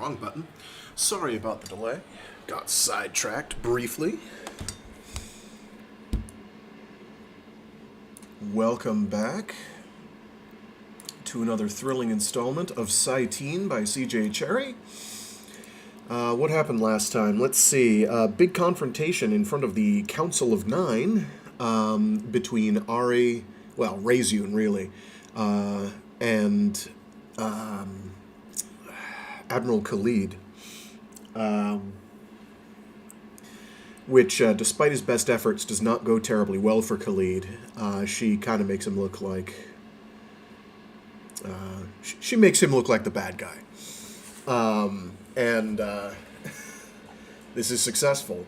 Wrong button. Sorry about the delay. Got sidetracked briefly. Welcome back to another thrilling installment of Cyteen by CJ Cherry. What happened last time? Let's see. Big confrontation in front of the Council of Nine between Ari, well, Razun really, and Admiral Khalid. Which, despite his best efforts, does not go terribly well for Khalid. She kind of makes him look like... she makes him look like the bad guy. And this is successful.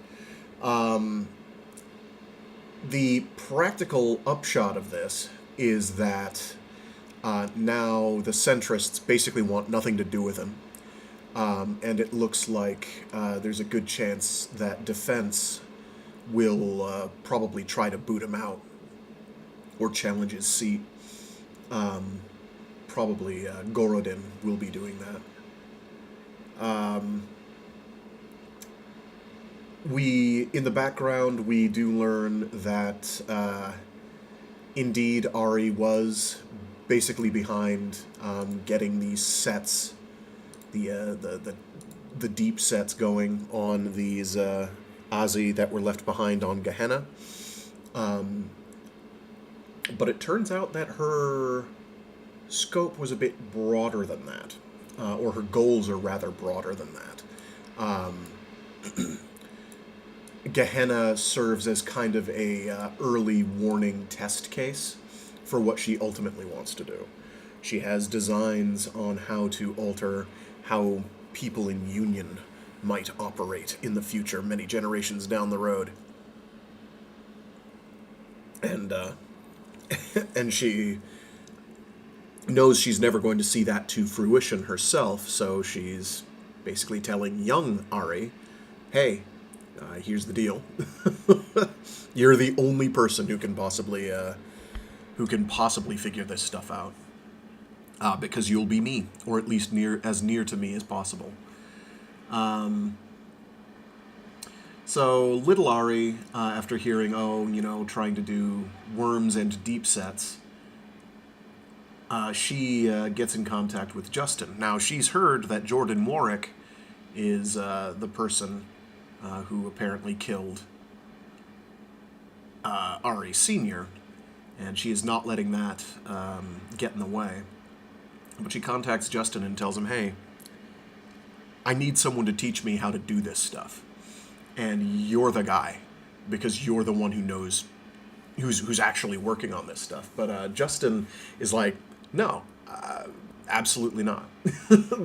The practical upshot of this is that now the Centrists basically want nothing to do with him. And it looks like there's a good chance that Defense will probably try to boot him out or challenge his seat. Probably Gorodin will be doing that. In the background, we do learn that indeed Ari was basically behind getting these sets, the deep sets going on these Azi that were left behind on Gehenna. But it turns out that her scope was a bit broader than that, or her goals are rather broader than that. Gehenna serves as kind of a early warning test case for what she ultimately wants to do. She has designs on how to alter how people in Union might operate in the future, many generations down the road. And and she knows she's never going to see that to fruition herself, so she's basically telling young Ari, hey, here's the deal. You're the only person who can possibly figure this stuff out. Because you'll be me, or at least as near to me as possible. So little Ari, after hearing, trying to do worms and deep sets, she gets in contact with Justin. Now, she's heard that Jordan Warwick is the person who apparently killed Ari Sr., and she is not letting that get in the way. But she contacts Justin and tells him, hey, I need someone to teach me how to do this stuff. And you're the guy, because you're the one who knows who's actually working on this stuff. But Justin is like, no, absolutely not,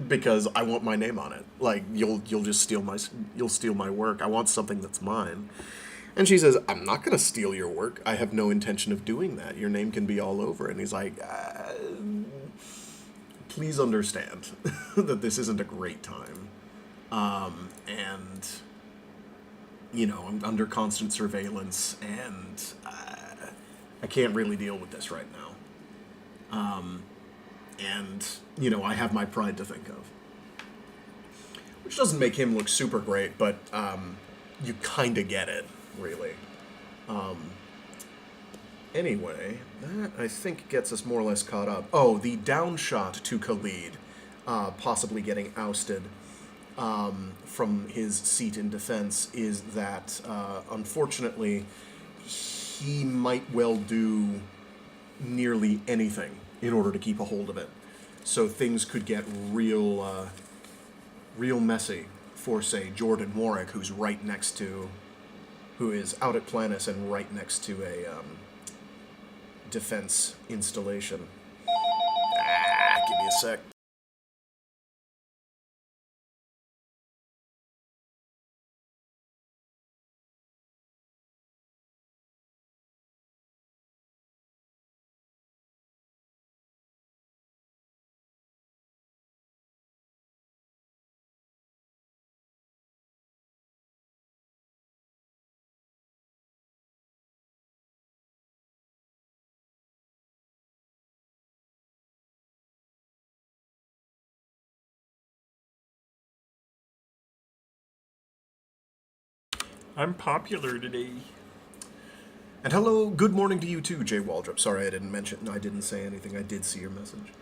because I want my name on it. Like, you'll just steal my work. I want something that's mine. And she says, I'm not going to steal your work. I have no intention of doing that. Your name can be all over. And he's like, please understand that this isn't a great time. And, I'm under constant surveillance, and I can't really deal with this right now. And, I have my pride to think of. Which doesn't make him look super great, but you kind of get it, really. Anyway, that, I think, gets us more or less caught up. Oh, the downshot to Khalid, possibly getting ousted from his seat in defense, is that, unfortunately, he might well do nearly anything in order to keep a hold of it. So things could get real messy for, say, Jordan Warwick, who is out at Planus and right next to a defense installation. Give me a sec. I'm popular today. And hello, good morning to you too, Jay Waldrop. Sorry I didn't say anything. I did see your message.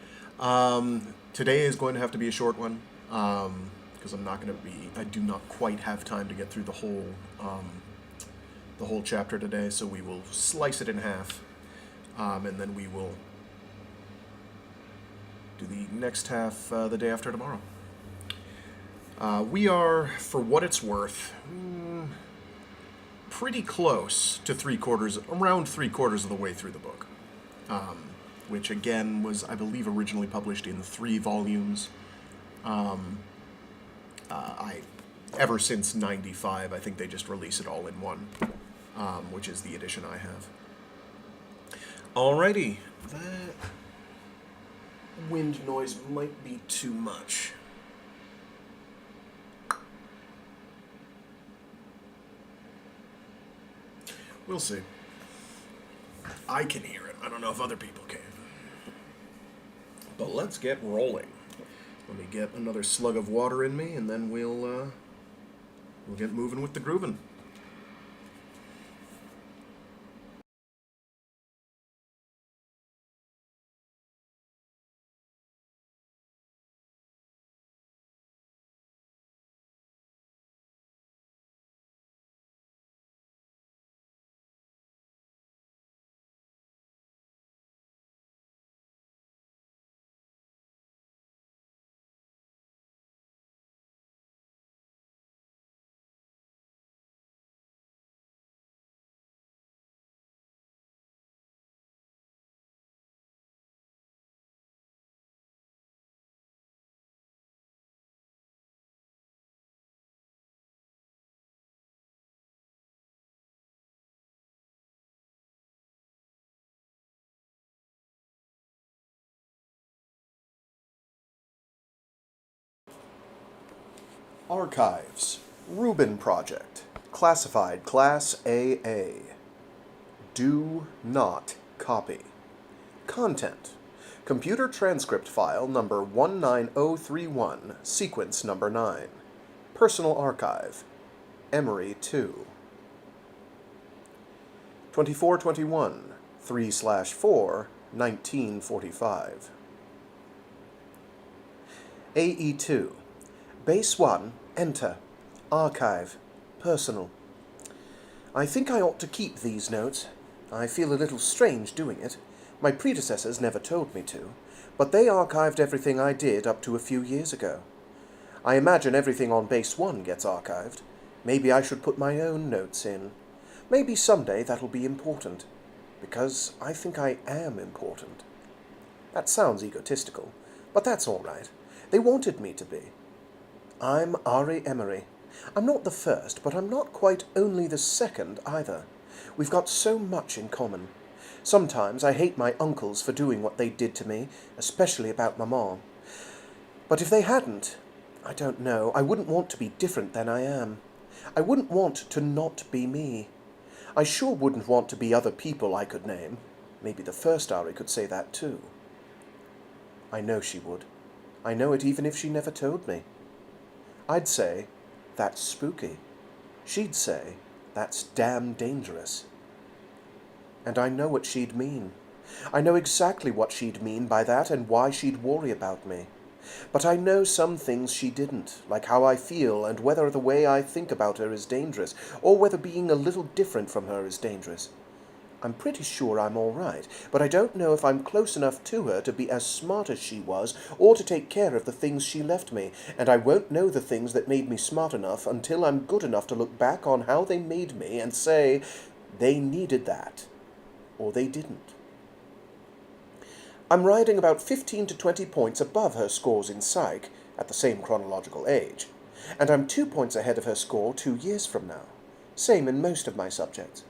Today is going to have to be a short one, because I do not quite have time to get through the whole chapter today, so we will slice it in half, and then we will do the next half the day after tomorrow. We are, for what it's worth, pretty close to around three quarters of the way through the book, which again was, I believe, originally published in 3 volumes. Ever since '95, I think they just release it all in one, which is the edition I have. Alrighty, that wind noise might be too much. We'll see. I can hear it. I don't know if other people can. But let's get rolling. Let me get another slug of water in me, and then we'll get moving with the groovin'. Archives. Rubin Project. Classified Class AA. Do not copy. Content. Computer transcript file number 19031, sequence number 9. Personal archive. Emory 2. 2421, 3/4, 1945. AE2. Base 1, enter. Archive. Personal. I think I ought to keep these notes. I feel a little strange doing it. My predecessors never told me to, but they archived everything I did up to a few years ago. I imagine everything on Base 1 gets archived. Maybe I should put my own notes in. Maybe someday that'll be important, because I think I am important. That sounds egotistical, but that's all right. They wanted me to be. I'm Ari Emery. I'm not the first, but I'm not quite only the second either. We've got so much in common. Sometimes I hate my uncles for doing what they did to me, especially about Maman. But if they hadn't, I don't know, I wouldn't want to be different than I am. I wouldn't want to not be me. I sure wouldn't want to be other people I could name. Maybe the first Ari could say that too. I know she would. I know it even if she never told me. I'd say, that's spooky. She'd say, that's damn dangerous. And I know what she'd mean. I know exactly what she'd mean by that and why she'd worry about me. But I know some things she didn't, like how I feel and whether the way I think about her is dangerous, or whether being a little different from her is dangerous. I'm pretty sure I'm all right, but I don't know if I'm close enough to her to be as smart as she was, or to take care of the things she left me, and I won't know the things that made me smart enough until I'm good enough to look back on how they made me and say, they needed that, or they didn't. I'm riding about 15 to 20 points above her scores in Psych, at the same chronological age, and I'm 2 points ahead of her score 2 years from now. Same in most of my subjects.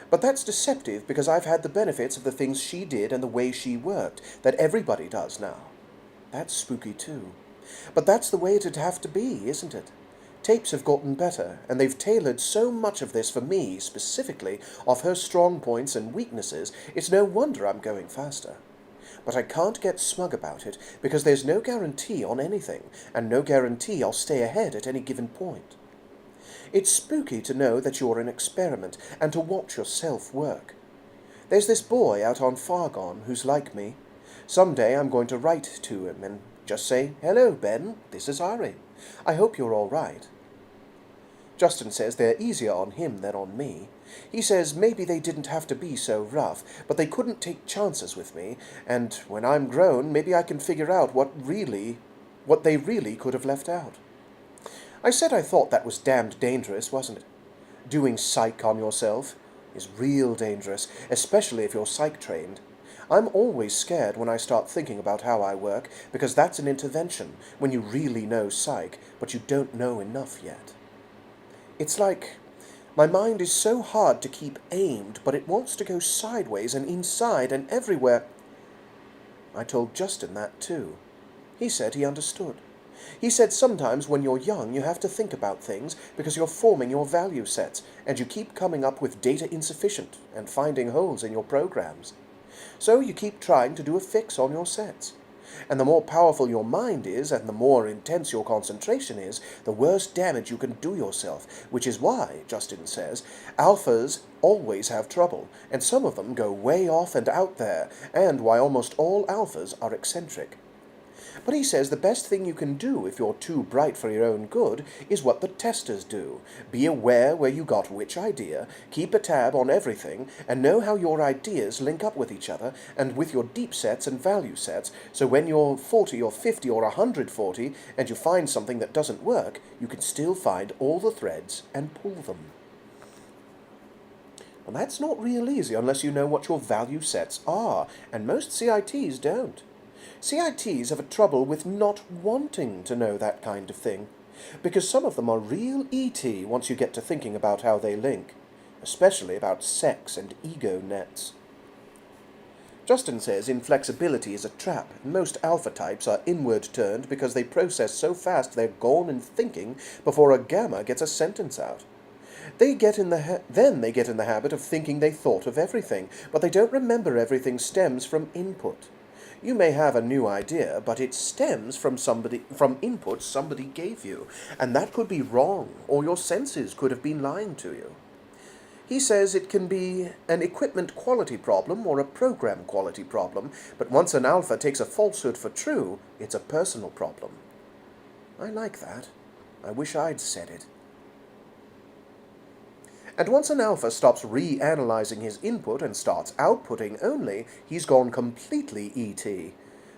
But that's deceptive because I've had the benefits of the things she did and the way she worked, that everybody does now. That's spooky too. But that's the way it'd have to be, isn't it? Tapes have gotten better, and they've tailored so much of this for me, specifically, of her strong points and weaknesses, it's no wonder I'm going faster. But I can't get smug about it, because there's no guarantee on anything, and no guarantee I'll stay ahead at any given point. It's spooky to know that you're an experiment and to watch yourself work. There's this boy out on Fargon who's like me. Someday I'm going to write to him and just say, "Hello, Ben, this is Ari. I hope you're all right." Justin says they're easier on him than on me. He says maybe they didn't have to be so rough, but they couldn't take chances with me, and when I'm grown, maybe I can figure out what they really could have left out. I said I thought that was damned dangerous, wasn't it? Doing psych on yourself is real dangerous, especially if you're psych trained. I'm always scared when I start thinking about how I work, because that's an intervention, when you really know psych, but you don't know enough yet. It's like my mind is so hard to keep aimed, but it wants to go sideways and inside and everywhere. I told Justin that too. He said he understood. He said sometimes when you're young you have to think about things because you're forming your value sets, and you keep coming up with data insufficient and finding holes in your programs. So you keep trying to do a fix on your sets. And the more powerful your mind is, and the more intense your concentration is, the worse damage you can do yourself, which is why, Justin says, alphas always have trouble, and some of them go way off and out there, and why almost all alphas are eccentric. But he says the best thing you can do if you're too bright for your own good is what the testers do. Be aware where you got which idea, keep a tab on everything, and know how your ideas link up with each other and with your deep sets and value sets, so when you're 40 or 50 or 140 and you find something that doesn't work, you can still find all the threads and pull them. Well, that's not real easy unless you know what your value sets are, and most CITs don't. CITs have a trouble with not wanting to know that kind of thing, because some of them are real ET once you get to thinking about how they link, especially about sex and ego nets. Justin says inflexibility is a trap, and most alpha types are inward-turned because they process so fast they're gone in thinking before a gamma gets a sentence out. Then they get in the habit of thinking they thought of everything, but they don't remember everything stems from input. You may have a new idea, but it stems from input somebody gave you, and that could be wrong, or your senses could have been lying to you. He says it can be an equipment quality problem or a program quality problem, but once an alpha takes a falsehood for true, it's a personal problem. I like that. I wish I'd said it. And once an alpha stops reanalyzing his input and starts outputting only, he's gone completely ET.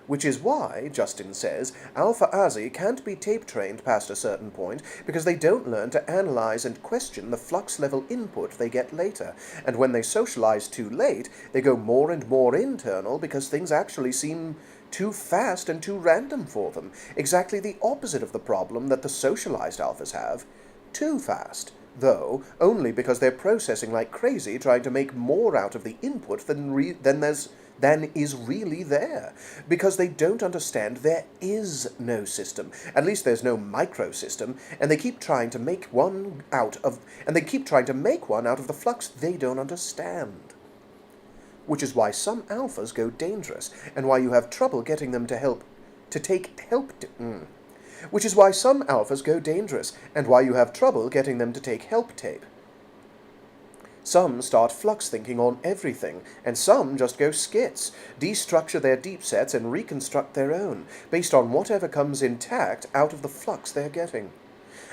Which is why, Justin says, Alpha Asi can't be tape-trained past a certain point because they don't learn to analyze and question the flux-level input they get later, and when they socialize too late, they go more and more internal because things actually seem too fast and too random for them, exactly the opposite of the problem that the socialized alphas have. Too fast. Though, only because they're processing like crazy, trying to make more out of the input than is really there, because they don't understand there is no system. At least there's no microsystem, and they keep trying to make one out of the flux they don't understand. Which is why some alphas go dangerous, and why you have trouble getting them which is why some alphas go dangerous, and why you have trouble getting them to take help tape. Some start flux thinking on everything, and some just go skits, destructure their deep sets and reconstruct their own, based on whatever comes intact out of the flux they're getting.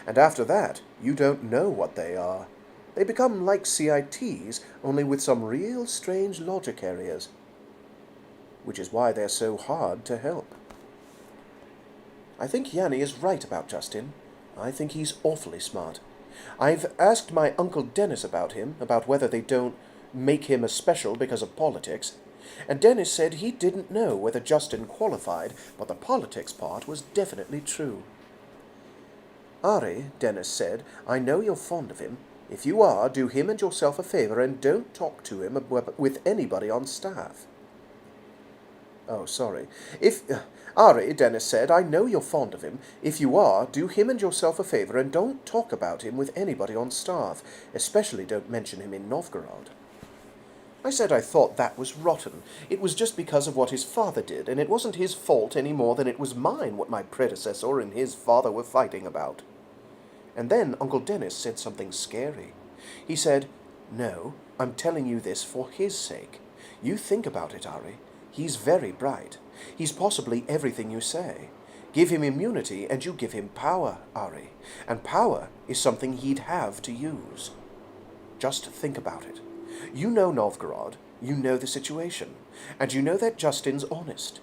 And after that, you don't know what they are. They become like CITs, only with some real strange logic areas. Which is why they're so hard to help. I think Yanni is right about Justin. I think he's awfully smart. I've asked my Uncle Dennis about him, about whether they don't make him a special because of politics, and Dennis said he didn't know whether Justin qualified, but the politics part was definitely true. Ari, Dennis said, I know you're fond of him. If you are, do him and yourself a favor and don't talk to him with anybody on staff. Oh, sorry. Ari, Dennis said, I know you're fond of him. If you are, do him and yourself a favor and don't talk about him with anybody on staff. Especially don't mention him in Novgorod. I said I thought that was rotten. It was just because of what his father did, and it wasn't his fault any more than it was mine what my predecessor and his father were fighting about. And then Uncle Dennis said something scary. He said, "No, I'm telling you this for his sake. You think about it, Ari. He's very bright. He's possibly everything you say. Give him immunity and you give him power, Ari. And power is something he'd have to use. Just think about it. You know Novgorod, you know the situation, and you know that Justin's honest.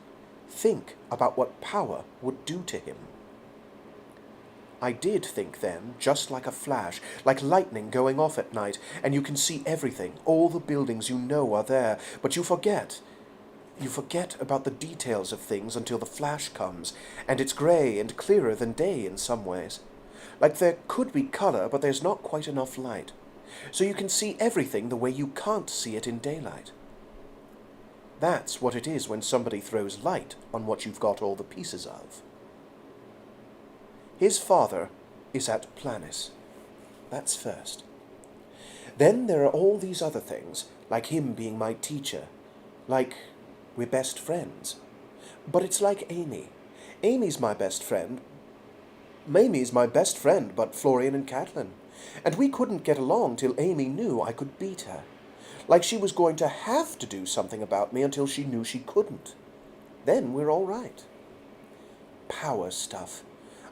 Think about what power would do to him." I did think then, just like a flash, like lightning going off at night, and you can see everything, all the buildings you know are there, but you forget. You forget about the details of things until the flash comes, and it's grey and clearer than day in some ways. Like there could be colour, but there's not quite enough light. So you can see everything the way you can't see it in daylight. That's what it is when somebody throws light on what you've got all the pieces of. His father is at Planis. That's first. Then there are all these other things, like him being my teacher, like we're best friends. But it's like Amy. Amy's my best friend. Mamie's my best friend, but Florian and Catelyn. And we couldn't get along till Amy knew I could beat her. Like she was going to have to do something about me until she knew she couldn't. Then we're all right. Power stuff.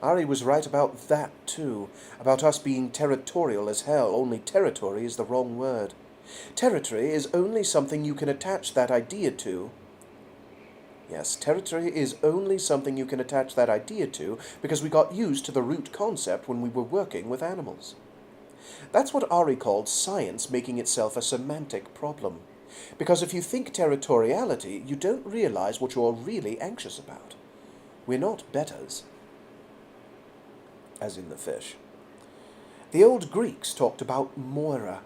Ari was right about that, too, about us being territorial as hell, only territory is the wrong word. Territory is only something you can attach that idea to. Yes, territory is only something you can attach that idea to because we got used to the root concept when we were working with animals. That's what Ari called science making itself a semantic problem. Because if you think territoriality, you don't realize what you're really anxious about. We're not betters. As in the fish. The old Greeks talked about moira.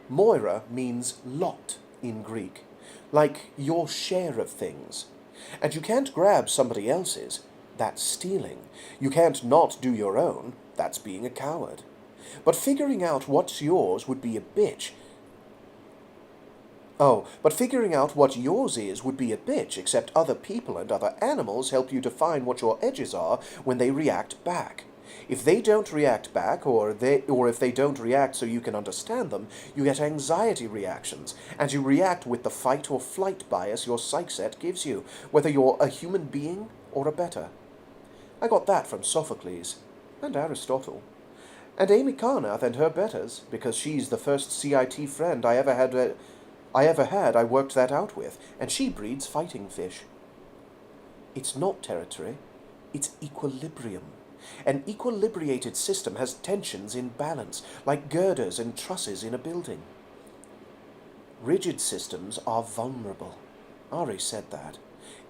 Moira means lot in Greek, like your share of things. And you can't grab somebody else's, that's stealing. You can't not do your own, that's being a coward. But figuring out what's yours would be a bitch. But figuring out what yours is would be a bitch, except other people and other animals help you define what your edges are when they react back. If they don't react back, or if they don't react so you can understand them, you get anxiety reactions, and you react with the fight or flight bias your psych set gives you, whether you're a human being or a better. I got that from Sophocles, and Aristotle. And Amy Carnath and her betters, because she's the first CIT friend I ever had I worked that out with, and she breeds fighting fish. It's not territory, it's equilibrium. An equilibrated system has tensions in balance, like girders and trusses in a building. Rigid systems are vulnerable. Ari said that.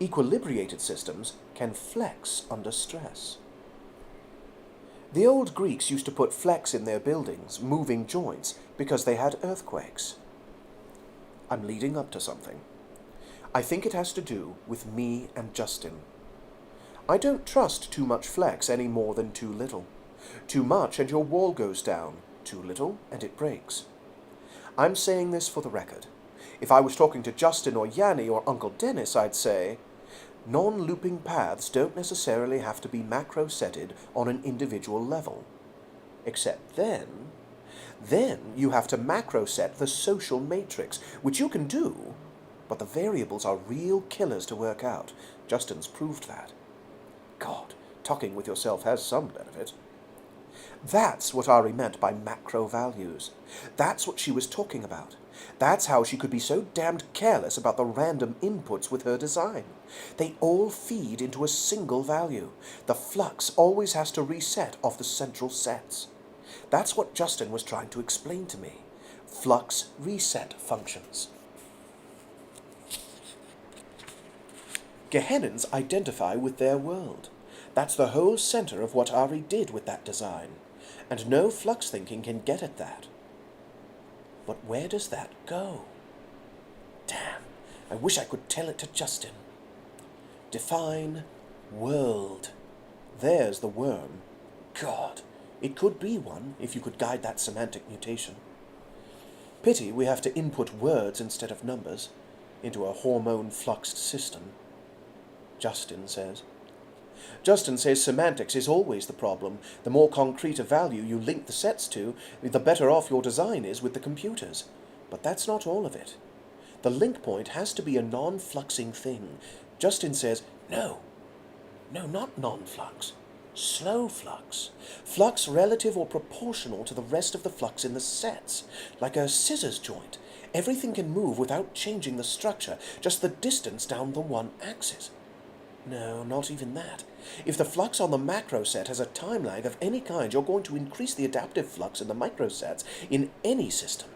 Equilibrated systems can flex under stress. The old Greeks used to put flex in their buildings, moving joints, because they had earthquakes. I'm leading up to something. I think it has to do with me and Justin. I don't trust too much flex any more than too little. Too much and your wall goes down. Too little and it breaks. I'm saying this for the record. If I was talking to Justin or Yanni or Uncle Dennis, I'd say, non-looping paths don't necessarily have to be macro-setted on an individual level. Except then you have to macro-set the social matrix, which you can do, but the variables are real killers to work out. Justin's proved that. God, talking with yourself has some benefit. That's what Ari meant by macro values. That's what she was talking about. That's how she could be so damned careless about the random inputs with her design. They all feed into a single value. The flux always has to reset off the central sets. That's what Justin was trying to explain to me. Flux reset functions. Gehennans identify with their world. That's the whole center of what Ari did with that design, and no flux thinking can get at that. But where does that go? Damn, I wish I could tell it to Justin. Define world. There's the worm. God, it could be one if you could guide that semantic mutation. Pity we have to input words instead of numbers into a hormone-fluxed system, Justin says. Justin says semantics is always the problem. The more concrete a value you link the sets to, the better off your design is with the computers. But that's not all of it. The link point has to be a non-fluxing thing. Justin says, no, not non-flux. Slow flux. Flux relative or proportional to the rest of the flux in the sets. Like a scissors joint. Everything can move without changing the structure, just the distance down the one axis. No, not even that. If the flux on the macro set has a time lag of any kind, you're going to increase the adaptive flux in the micro sets in any system.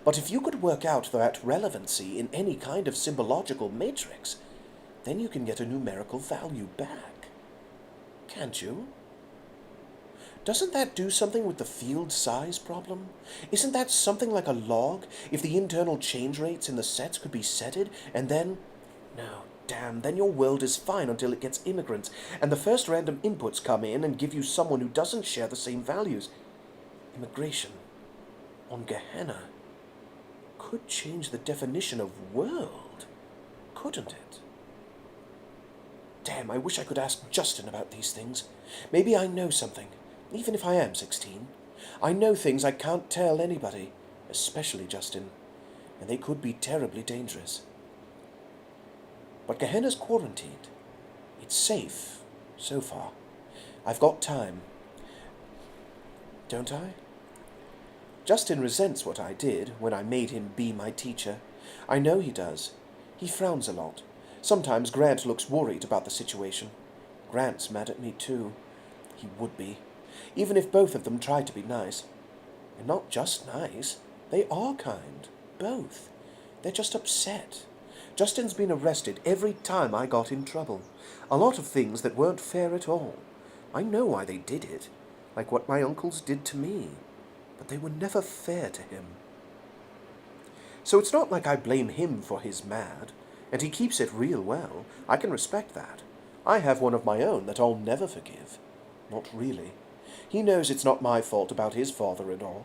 But if you could work out that relevancy in any kind of symbological matrix, then you can get a numerical value back. Can't you? Doesn't that do something with the field size problem? Isn't that something like a log, if the internal change rates in the sets could be setted, and then... No, damn, then your world is fine until it gets immigrants, and the first random inputs come in and give you someone who doesn't share the same values. Immigration on Gehenna could change the definition of world, couldn't it? Damn, I wish I could ask Justin about these things. Maybe I know something, even if I am 16. I know things I can't tell anybody, especially Justin, and they could be terribly dangerous. But Gehenna's quarantined. It's safe, so far. I've got time. Don't I? Justin resents what I did when I made him be my teacher. I know he does. He frowns a lot. Sometimes Grant looks worried about the situation. Grant's mad at me too. He would be, even if both of them tried to be nice. And not just nice. They are kind. Both. They're just upset. Justin's been arrested every time I got in trouble. A lot of things that weren't fair at all. I know why they did it, like what my uncles did to me. But they were never fair to him. So it's not like I blame him for his mad, and he keeps it real well. I can respect that. I have one of my own that I'll never forgive. Not really. He knows it's not my fault about his father-in-law.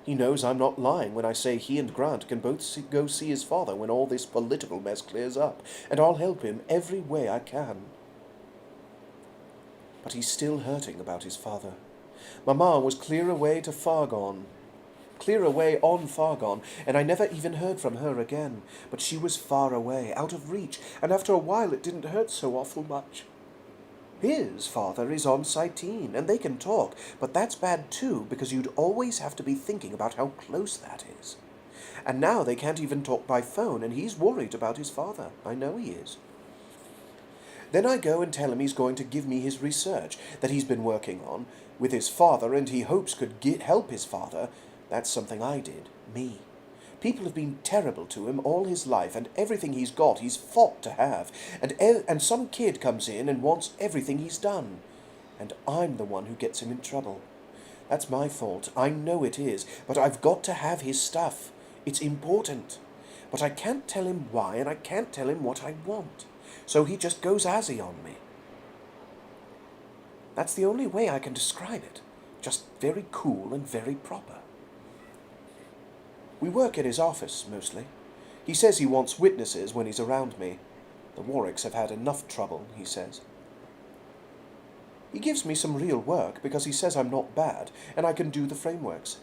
He knows I'm not lying when I say he and Grant can both go see his father when all this political mess clears up, and I'll help him every way I can. But he's still hurting about his father. Mama was clear away to Fargon. Clear away on Fargon, and I never even heard from her again. But she was far away, out of reach, and after a while it didn't hurt so awful much. His father is on Cyteen, and they can talk, but that's bad too, because you'd always have to be thinking about how close that is. And now they can't even talk by phone, and he's worried about his father. I know he is. Then I go and tell him he's going to give me his research that he's been working on with his father, and he hopes could help his father. That's something I did, me. People have been terrible to him all his life, and everything he's got he's fought to have. And some kid comes in and wants everything he's done. And I'm the one who gets him in trouble. That's my fault. I know it is. But I've got to have his stuff. It's important. But I can't tell him why, and I can't tell him what I want. So he just goes assy on me. That's the only way I can describe it. Just very cool and very proper. We work in his office, mostly. He says he wants witnesses when he's around me. The Warwicks have had enough trouble, he says. He gives me some real work because he says I'm not bad and I can do the frameworks.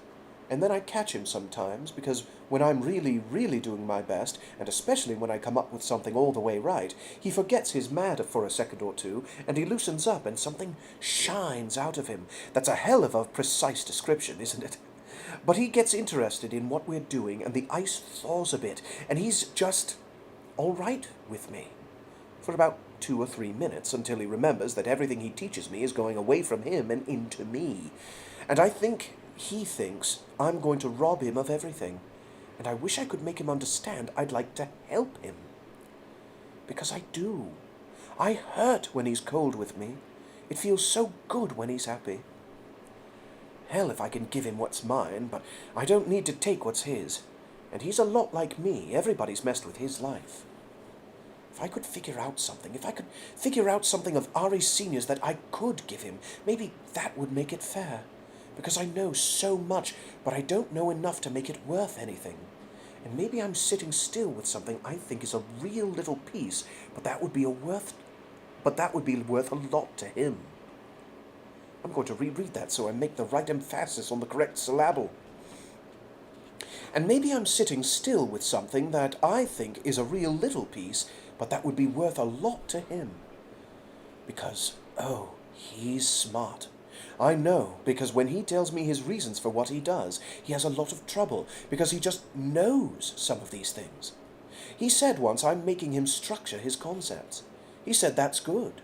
And then I catch him sometimes because when I'm really, really doing my best, and especially when I come up with something all the way right, he forgets his mad for a second or two and he loosens up and something shines out of him. That's a hell of a precise description, isn't it? But he gets interested in what we're doing and the ice thaws a bit and he's just all right with me. For about 2 or 3 minutes until he remembers that everything he teaches me is going away from him and into me. And I think he thinks I'm going to rob him of everything. And I wish I could make him understand I'd like to help him. Because I do. I hurt when he's cold with me. It feels so good when he's happy. Hell, if I can give him what's mine, but I don't need to take what's his. And he's a lot like me. Everybody's messed with his life. If I could figure out something, if I could figure out something of Ari Senior's that I could give him, maybe that would make it fair. Because I know so much, but I don't know enough to make it worth anything. And maybe I'm sitting still with something I think is a real little piece, but that would be but that would be worth a lot to him. I'm going to reread that so I make the right emphasis on the correct syllable. And maybe I'm sitting still with something that I think is a real little piece, but that would be worth a lot to him. Because, oh, he's smart. I know, because when he tells me his reasons for what he does, he has a lot of trouble, because he just knows some of these things. He said once I'm making him structure his concepts. He said that's good.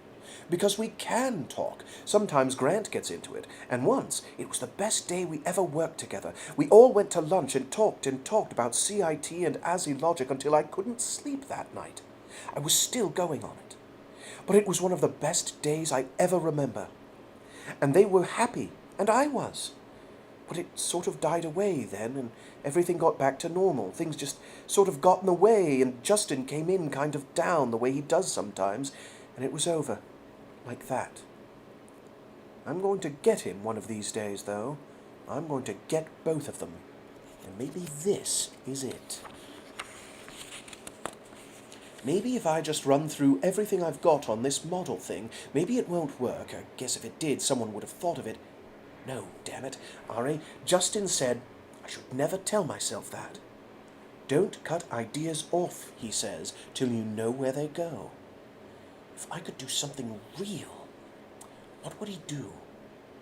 Because we can talk. Sometimes Grant gets into it. And once, it was the best day we ever worked together. We all went to lunch and talked about CIT and ASI logic until I couldn't sleep that night. I was still going on it. But it was one of the best days I ever remember. And they were happy, and I was. But it sort of died away then, and everything got back to normal. Things just sort of got in the way, and Justin came in kind of down the way he does sometimes, and it was over. Like that. I'm going to get him one of these days, though. I'm going to get both of them. And maybe this is it. Maybe if I just run through everything I've got on this model thing, maybe it won't work. I guess if it did, someone would have thought of it. No, damn it, Ari, Justin said I should never tell myself that. Don't cut ideas off, he says, till you know where they go. If I could do something real, what would he do?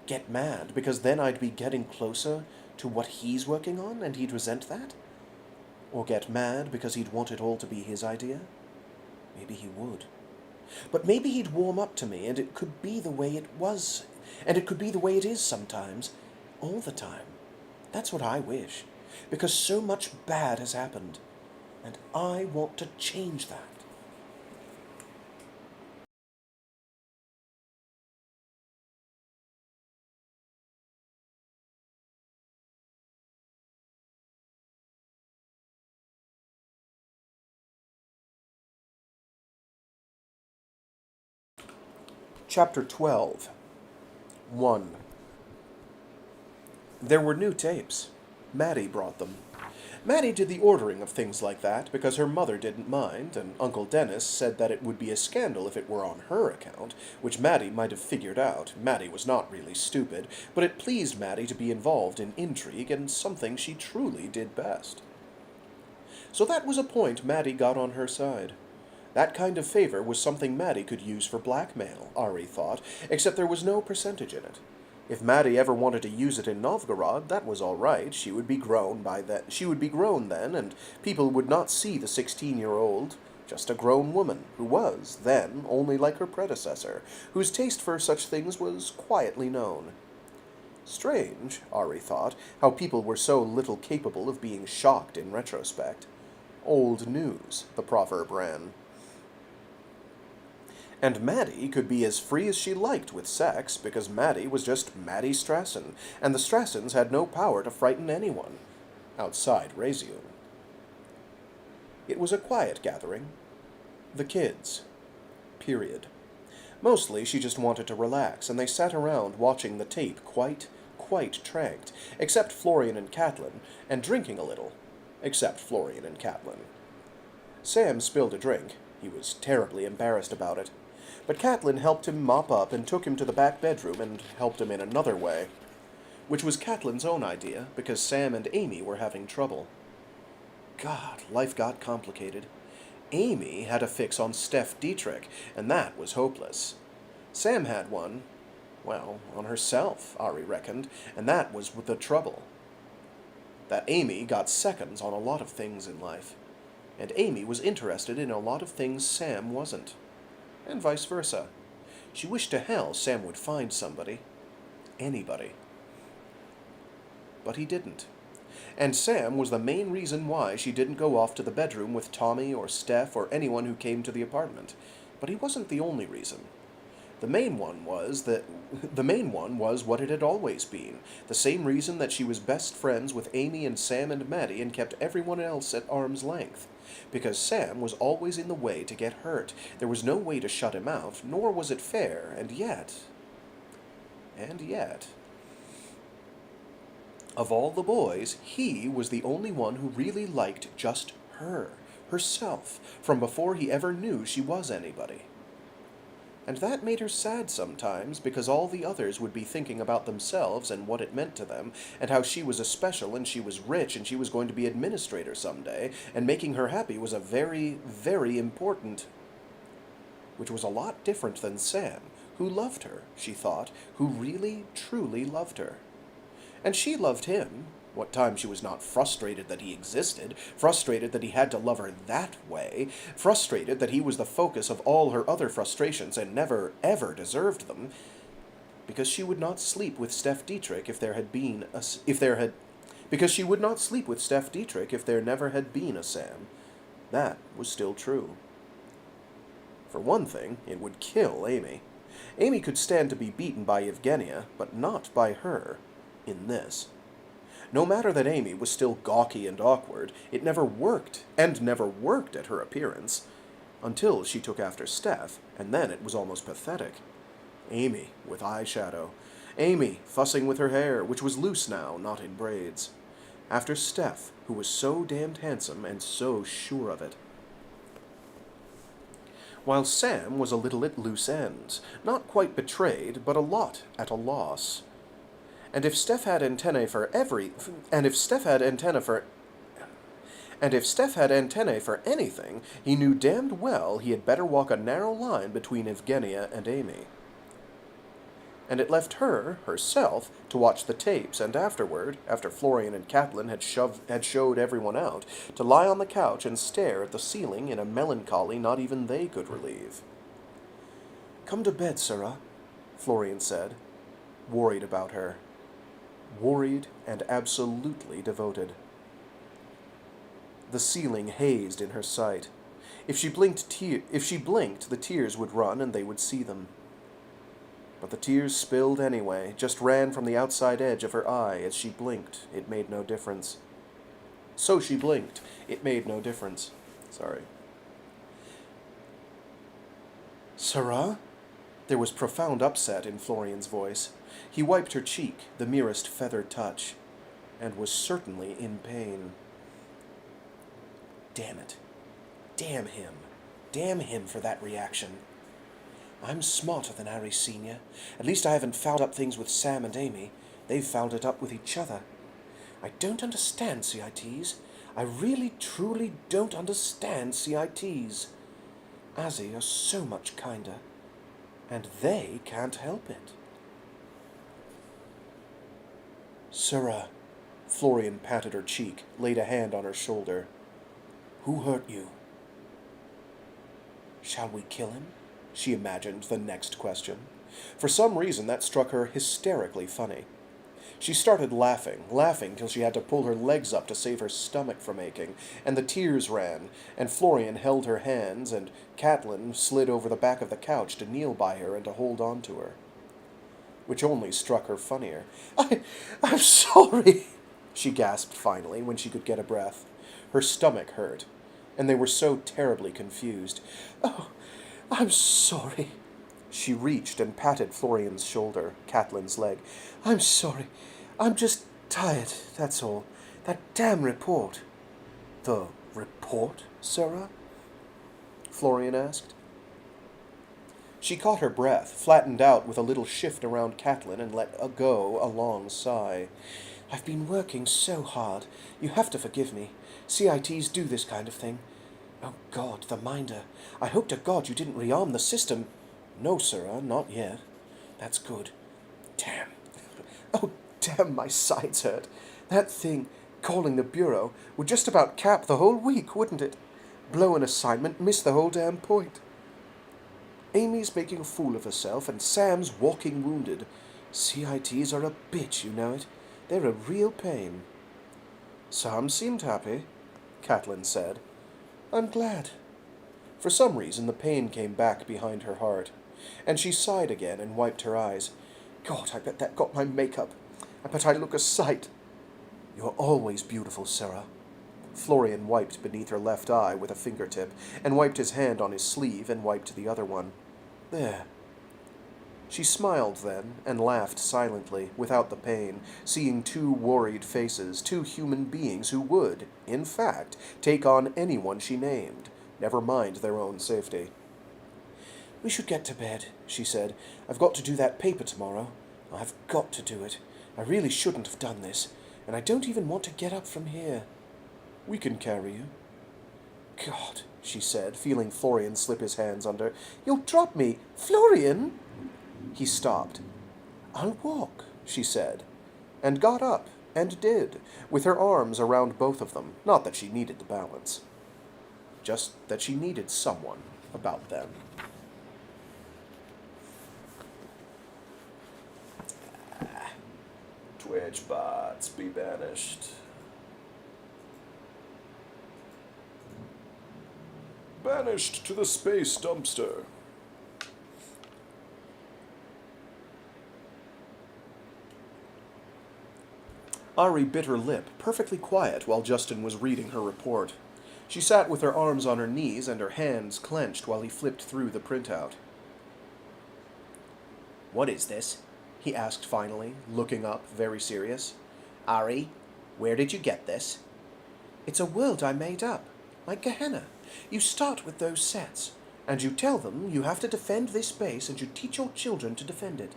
Get mad, because then I'd be getting closer to what he's working on, and he'd resent that? Or get mad because he'd want it all to be his idea? Maybe he would. But maybe he'd warm up to me, and it could be the way it was, and it could be the way it is sometimes, all the time. That's what I wish, because so much bad has happened, and I want to change that. Chapter 12. 1. There were new tapes. Maddie brought them. Maddie did the ordering of things like that because her mother didn't mind, and Uncle Dennis said that it would be a scandal if it were on her account, which Maddie might have figured out. Maddie was not really stupid, but it pleased Maddie to be involved in intrigue and something she truly did best. So that was a point Maddie got on her side. That kind of favor was something Maddie could use for blackmail, Ari thought, except there was no percentage in it. If Maddie ever wanted to use it in Novgorod, that was all right. She would be grown then, and people would not see the 16-year-old, just a grown woman, who was, then, only like her predecessor, whose taste for such things was quietly known. Strange, Ari thought, how people were so little capable of being shocked in retrospect. Old news, the proverb ran. And Maddie could be as free as she liked with sex, because Maddie was just Maddie Strassen, and the Strassens had no power to frighten anyone, outside Raziel. It was a quiet gathering. The kids. Period. Mostly she just wanted to relax, and they sat around watching the tape quite tranked, except Florian and Catelyn, and drinking a little, except Florian and Catelyn. Sam spilled a drink. He was terribly embarrassed about it. But Catelyn helped him mop up and took him to the back bedroom and helped him in another way, which was Catelyn's own idea, because Sam and Amy were having trouble. God, life got complicated. Amy had a fix on Steph Dietrich, and that was hopeless. Sam had one, well, on herself, Ari reckoned, and that was the trouble. That Amy got seconds on a lot of things in life, and Amy was interested in a lot of things Sam wasn't. And vice versa. She wished to hell Sam would find somebody. Anybody. But he didn't. And Sam was the main reason why she didn't go off to the bedroom with Tommy or Steph or anyone who came to the apartment. But he wasn't the only reason. The main one was what it had always been. The same reason that she was best friends with Amy and Sam and Maddie and kept everyone else at arm's length. Because Sam was always in the way to get hurt. There was no way to shut him out, nor was it fair, and yet... Of all the boys, he was the only one who really liked just her, herself, from before he ever knew she was anybody. And that made her sad sometimes, because all the others would be thinking about themselves and what it meant to them, and how she was a special and she was rich and she was going to be administrator someday, and making her happy was a very, very important, which was a lot different than Sam, who loved her, she thought, who really, truly loved her. And she loved him. What time she was not frustrated that he existed, frustrated that he had to love her that way, frustrated that he was the focus of all her other frustrations and never, ever deserved them, because she would not sleep with Steph Dietrich if there because she would not sleep with Steph Dietrich if there never had been a Sam. That was still true. For one thing, it would kill Amy. Amy could stand to be beaten by Evgenia, but not by her, in this. No matter that Amy was still gawky and awkward, it never worked, and never worked at her appearance, until she took after Steph, and then it was almost pathetic. Amy, with eyeshadow. Amy, fussing with her hair, which was loose now, not in braids. After Steph, who was so damned handsome and so sure of it. While Sam was a little at loose ends, not quite betrayed, but a lot at a loss. And if Steph had antennae for anything, he knew damned well he had better walk a narrow line between Evgenia and Amy. And it left her, herself, to watch the tapes, and afterward, after Florian and Catelyn had showed everyone out, to lie on the couch and stare at the ceiling in a melancholy not even they could relieve. "Come to bed, Sarah," Florian said, worried about her. Worried and absolutely devoted. The ceiling hazed in her sight. If she blinked, the tears would run and they would see them. But the tears spilled anyway, just ran from the outside edge of her eye as she blinked. It made no difference. So she blinked. It made no difference. Sorry. "Sarah?" There was profound upset in Florian's voice. He wiped her cheek, the merest feathered touch, and was certainly in pain. Damn it. Damn him. Damn him for that reaction. I'm smarter than Harry Sr. At least I haven't fouled up things with Sam and Amy. They've fouled it up with each other. I don't understand CITs. I really, truly don't understand CITs. Azzy are so much kinder. And they can't help it. "Sarah," Florian patted her cheek, laid a hand on her shoulder. "Who hurt you?" "Shall we kill him?" She imagined the next question. For some reason that struck her hysterically funny. She started laughing till she had to pull her legs up to save her stomach from aching, and the tears ran, and Florian held her hands, and Catelyn slid over the back of the couch to kneel by her and to hold on to her. Which only struck her funnier. I'm sorry," she gasped finally, when she could get a breath. Her stomach hurt, and they were so terribly confused. "Oh, I'm sorry." She reached and patted Florian's shoulder, Catelyn's leg. "I'm sorry. I'm just tired, that's all. That damn report." "The report, Sarah?" Florian asked. She caught her breath, flattened out with a little shift around Catelyn, and let go a long sigh. "I've been working so hard. You have to forgive me. CITs do this kind of thing. Oh, God, the minder. I hope to God you didn't rearm the system." "No, Sarah, not yet." "That's good. Damn. Oh, damn, my sides hurt. That thing, calling the Bureau, would just about cap the whole week, wouldn't it? Blow an assignment, miss the whole damn point. Amy's making a fool of herself, and Sam's walking wounded. CITs are a bitch, you know it. They're a real pain." "Sam seemed happy," Catelyn said. "I'm glad." For some reason the pain came back behind her heart, and she sighed again and wiped her eyes. "God, I bet that got my makeup. I bet I look a sight." "You're always beautiful, Sarah." Florian wiped beneath her left eye with a fingertip, and wiped his hand on his sleeve, and wiped the other one. "There." She smiled then, and laughed silently, without the pain, seeing two worried faces, two human beings who would, in fact, take on anyone she named, never mind their own safety. We should get to bed, she said. I've got to do that paper tomorrow. I've got to do it. I really shouldn't have done this, and I don't even want to get up from here. We can carry you. God, she said, feeling Florian slip his hands under. You'll drop me. Florian! He stopped. I'll walk, she said, and got up, and did, with her arms around both of them. Not that she needed the balance. Just that she needed someone about them. Twitch bots, be banished. Banished to the space dumpster. Ari bit her lip, perfectly quiet, while Justin was reading her report. She sat with her arms on her knees and her hands clenched while he flipped through the printout. What is this? He asked finally, looking up, very serious. Ari, where did you get this? It's a world I made up, like Gehenna. You start with those sets, and you tell them you have to defend this base, and you teach your children to defend it.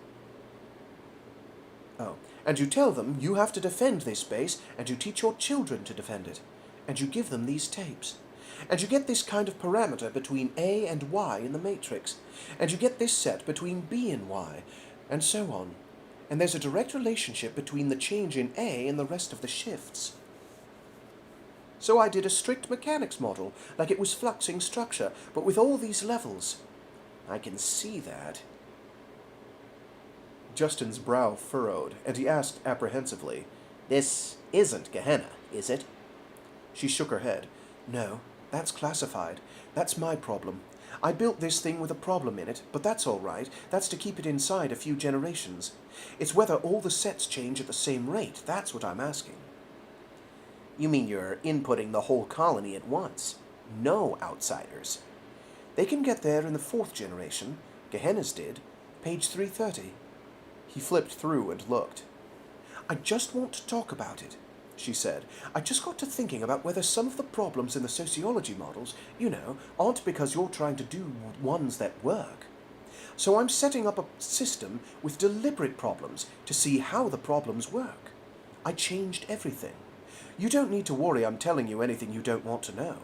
Oh, and you tell them you have to defend this base, and you teach your children to defend it, and you give them these tapes. And you get this kind of parameter between A and Y in the matrix, and you get this set between B and Y, and so on. And there's a direct relationship between the change in A and the rest of the shifts. So I did a strict mechanics model, like it was fluxing structure, but with all these levels. I can see that. Justin's brow furrowed, and he asked apprehensively, This isn't Gehenna, is it? She shook her head. No, that's classified. That's my problem. I built this thing with a problem in it, but that's all right. That's to keep it inside a few generations. It's whether all the sets change at the same rate. That's what I'm asking. You mean you're inputting the whole colony at once? No outsiders. They can get there in the 4th generation. Gehenna's did. Page 330. He flipped through and looked. I just want to talk about it, she said. I just got to thinking about whether some of the problems in the sociology models, aren't because you're trying to do ones that work. So I'm setting up a system with deliberate problems to see how the problems work. I changed everything. You don't need to worry I'm telling you anything you don't want to know.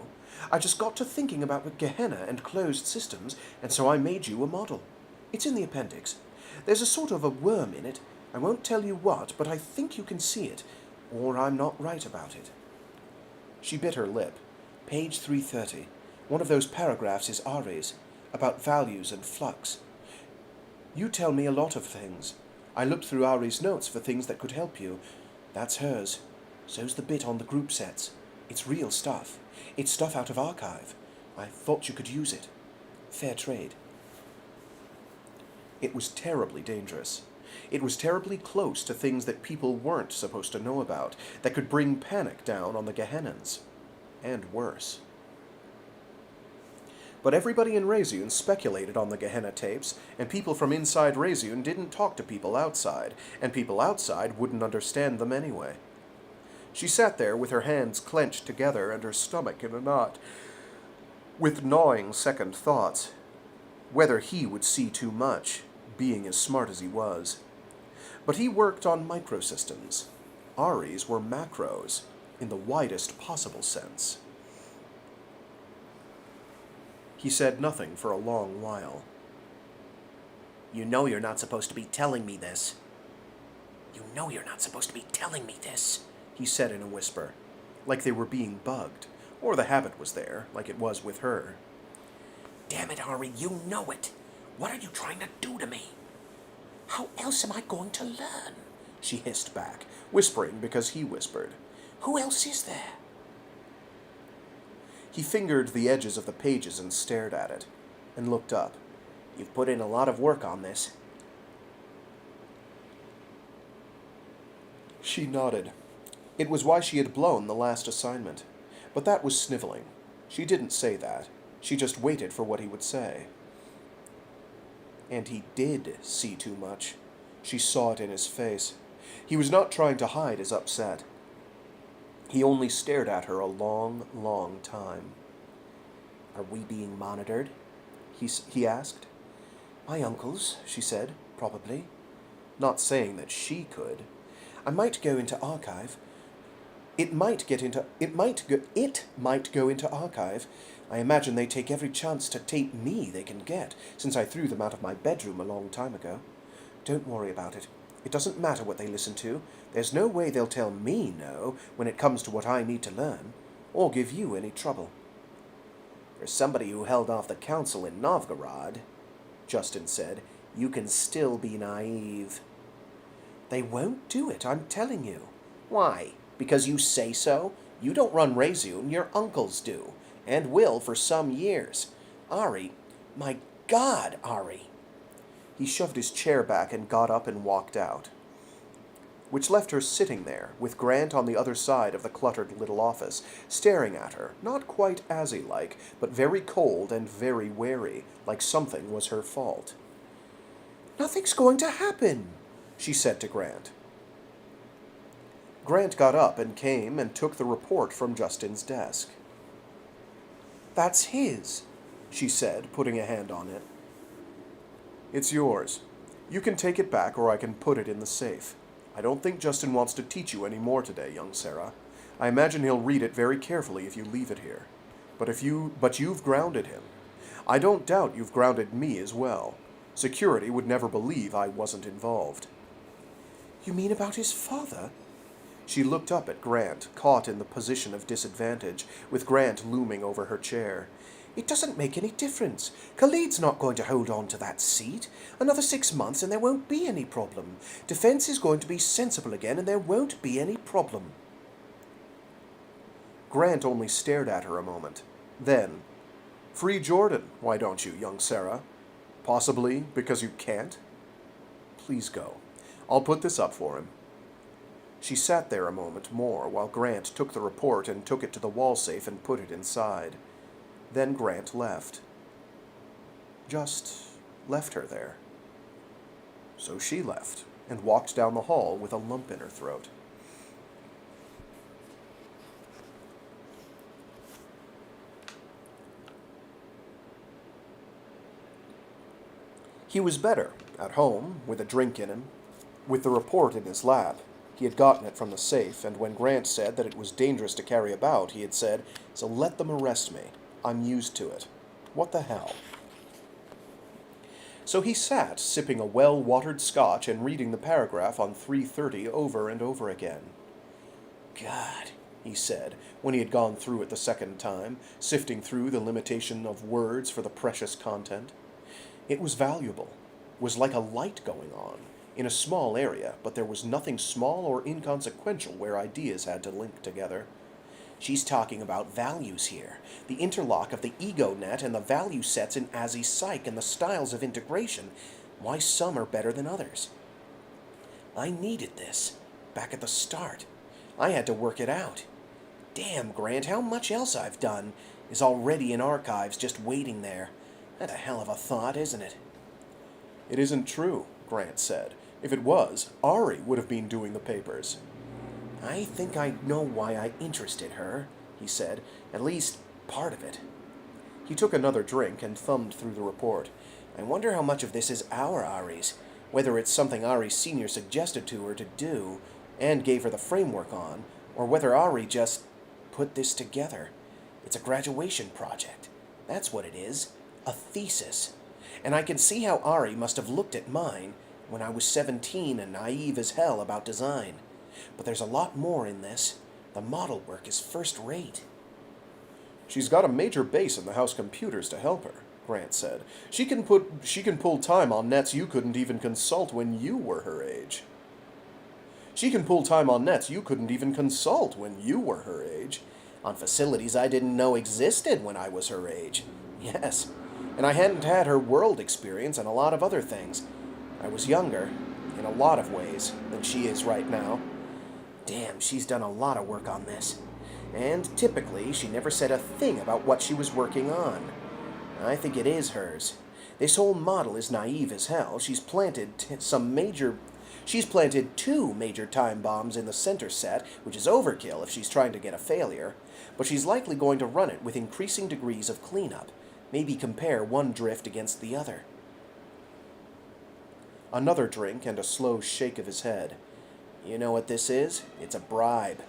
I just got to thinking about Gehenna and closed systems, and so I made you a model. It's in the appendix. There's a sort of a worm in it. I won't tell you what, but I think you can see it, or I'm not right about it. She bit her lip. Page 330. One of those paragraphs is Ari's, about values and flux. You tell me a lot of things. I looked through Ari's notes for things that could help you. That's hers. So's the bit on the group sets. It's real stuff. It's stuff out of archive. I thought you could use it. Fair trade. It was terribly dangerous. It was terribly close to things that people weren't supposed to know about, that could bring panic down on the Gehennans. And worse. But everybody in Razun speculated on the Gehenna tapes, and people from inside Razun didn't talk to people outside, and people outside wouldn't understand them anyway. She sat there with her hands clenched together and her stomach in a knot, with gnawing second thoughts. Whether he would see too much, being as smart as he was. But he worked on microsystems. Ari's were macros, in the widest possible sense. He said nothing for a long while. You know you're not supposed to be telling me this. You know you're not supposed to be telling me this, he said in a whisper, like they were being bugged, or the habit was there, like it was with her. Damn it, Ari, you know it. What are you trying to do to me? How else am I going to learn? She hissed back, whispering because he whispered. Who else is there? He fingered the edges of the pages and stared at it, and looked up. You've put in a lot of work on this. She nodded. It was why she had blown the last assignment. But that was sniveling. She didn't say that. She just waited for what he would say. And he did see too much. She saw it in his face. He was not trying to hide his upset. He only stared at her a long, long time. Are we being monitored? He asked. My uncle's, she said, probably. Not saying that she could. I might go into archive. It might go into archive. I imagine they take every chance to tape me they can get, since I threw them out of my bedroom a long time ago. Don't worry about it. It doesn't matter what they listen to. There's no way they'll tell me no when it comes to what I need to learn, or give you any trouble. For somebody who held off the council in Novgorod, Justin said, you can still be naive. They won't do it, I'm telling you. Why? Because you say so? You don't run Razun, your uncles do, and will for some years. Ari, my God, Ari. He shoved his chair back and got up and walked out, which left her sitting there, with Grant on the other side of the cluttered little office, staring at her, not quite Azzy-like, but very cold and very wary, like something was her fault. Nothing's going to happen, she said to Grant. Grant got up and came and took the report from Justin's desk. That's his, she said, putting a hand on it. It's yours. You can take it back or I can put it in the safe. I don't think Justin wants to teach you any more today, young Sarah. I imagine he'll read it very carefully if you leave it here. But you've grounded him. I don't doubt you've grounded me as well. Security would never believe I wasn't involved. You mean about his father? She looked up at Grant, caught in the position of disadvantage, with Grant looming over her chair. It doesn't make any difference. Khalid's not going to hold on to that seat. Another 6 months and there won't be any problem. Defense is going to be sensible again and there won't be any problem. Grant only stared at her a moment. Then, free Jordan, why don't you, young Sarah? Possibly because you can't? Please go. I'll put this up for him. She sat there a moment more while Grant took the report and took it to the wall safe and put it inside. Then Grant left. Just left her there. So she left and walked down the hall with a lump in her throat. He was better, at home, with a drink in him, with the report in his lap. He had gotten it from the safe, and when Grant said that it was dangerous to carry about, he had said, "So let them arrest me. I'm used to it. What the hell?" So he sat, sipping a well-watered scotch and reading the paragraph on 330 over and over again. God, he said, when he had gone through it the second time, sifting through the limitation of words for the precious content. It was valuable, was like a light going on, in a small area, but there was nothing small or inconsequential where ideas had to link together. She's talking about values here, the interlock of the ego net and the value sets in Azzy's psyche and the styles of integration, why some are better than others. I needed this, back at the start. I had to work it out. Damn, Grant, how much else I've done is already in archives just waiting there. That's a hell of a thought, isn't it? It isn't true, Grant said. If it was, Ari would have been doing the papers. I think I know why I interested her, he said, at least part of it. He took another drink and thumbed through the report. I wonder how much of this is our Ari's, whether it's something Ari Sr. suggested to her to do and gave her the framework on, or whether Ari just put this together. It's a graduation project. That's what it is, a thesis. And I can see how Ari must have looked at mine when I was 17 and naive as hell about design. But there's a lot more in this. The model work is first rate. She's got a major base in the house computers to help her, Grant said. She can pull time on nets you couldn't even consult when you were her age. She can pull time on nets you couldn't even consult when you were her age. On facilities I didn't know existed when I was her age. Yes, and I hadn't had her world experience and a lot of other things. I was younger, in a lot of ways, than she is right now. Damn, she's done a lot of work on this. And typically, she never said a thing about what she was working on. I think it is hers. This whole model is naive as hell. She's planted two major time bombs in the center set, which is overkill if she's trying to get a failure. But she's likely going to run it with increasing degrees of cleanup. Maybe compare one drift against the other. Another drink and a slow shake of his head. You know what this is? It's a bribe.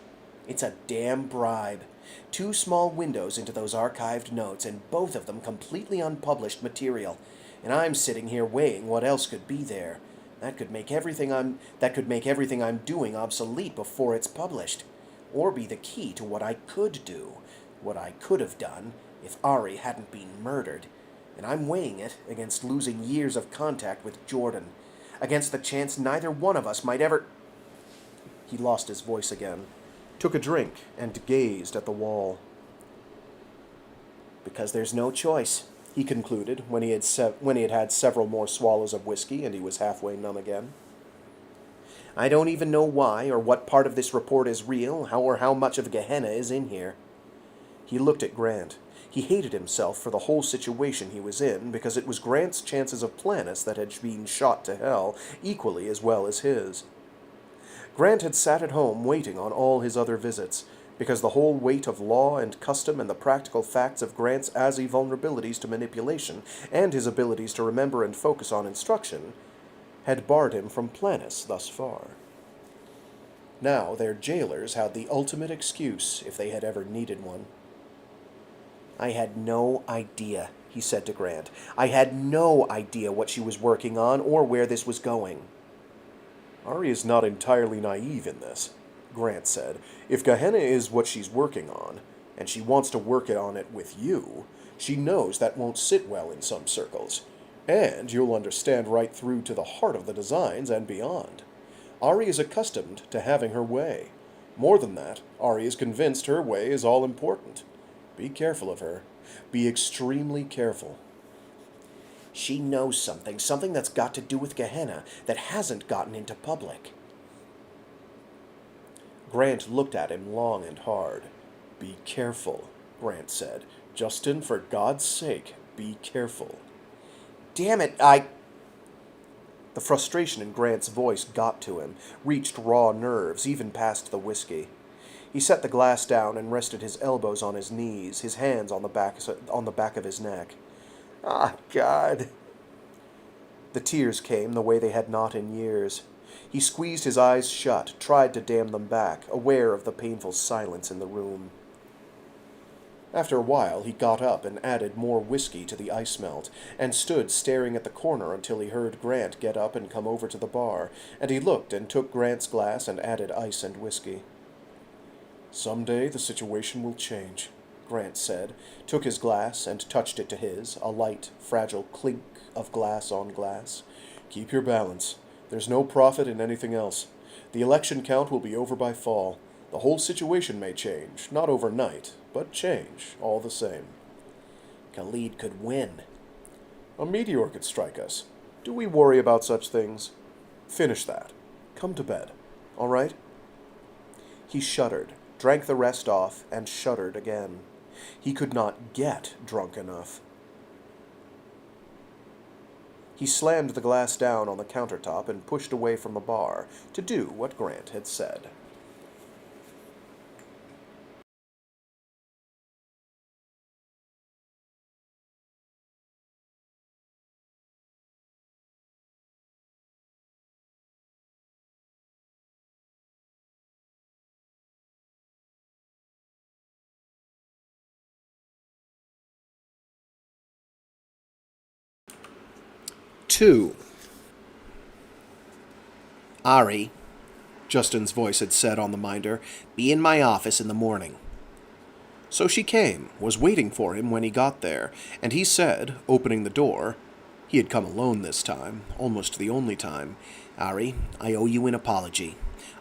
It's a damn bribe. 2 small windows into those archived notes, and both of them completely unpublished material. And I'm sitting here weighing what else could be there. That could make everything I'm doing obsolete before it's published. Or be the key to what I could do. What I could have done if Ari hadn't been murdered. And I'm weighing it against losing years of contact with Jordan. Against the chance neither one of us might ever... He lost his voice again, took a drink, and gazed at the wall. Because there's no choice, he concluded when he had had several more swallows of whiskey and he was halfway numb again. I don't even know why or what part of this report is real, how much of Gehenna is in here. He looked at Grant. He hated himself for the whole situation he was in, because it was Grant's chances of Planis that had been shot to hell equally as well as his. Grant had sat at home waiting on all his other visits, because the whole weight of law and custom and the practical facts of Grant's Azzy vulnerabilities to manipulation and his abilities to remember and focus on instruction had barred him from Planis thus far. Now their jailers had the ultimate excuse if they had ever needed one. I had no idea, he said to Grant. I had no idea what she was working on or where this was going. Ari is not entirely naive in this, Grant said. If Gehenna is what she's working on, and she wants to work on it with you, she knows that won't sit well in some circles. And you'll understand right through to the heart of the designs and beyond. Ari is accustomed to having her way. More than that, Ari is convinced her way is all important. Be careful of her. Be extremely careful. She knows something that's got to do with Gehenna that hasn't gotten into public. Grant looked at him long and hard. Be careful, Grant said. Justin, for God's sake, be careful. Damn it, The frustration in Grant's voice got to him, reached raw nerves, even past the whiskey. He set the glass down and rested his elbows on his knees, his hands on the back of his neck. Ah, God. The tears came the way they had not in years. He squeezed his eyes shut, tried to dam them back, aware of the painful silence in the room. After a while, he got up and added more whiskey to the ice melt, and stood staring at the corner until he heard Grant get up and come over to the bar, and he looked and took Grant's glass and added ice and whiskey. Someday the situation will change, Grant said, took his glass and touched it to his, a light, fragile clink of glass on glass. Keep your balance. There's no profit in anything else. The election count will be over by fall. The whole situation may change, not overnight, but change, all the same. Khalid could win. A meteor could strike us. Do we worry about such things? Finish that. Come to bed. All right? He shuddered, drank the rest off, and shuddered again. He could not get drunk enough. He slammed the glass down on the countertop and pushed away from the bar to do what Grant had said. Two. Ari, Justin's voice had said on the minder, be in my office in the morning. So she came, was waiting for him when he got there, and he said, opening the door, he had come alone this time, almost the only time, Ari, I owe you an apology.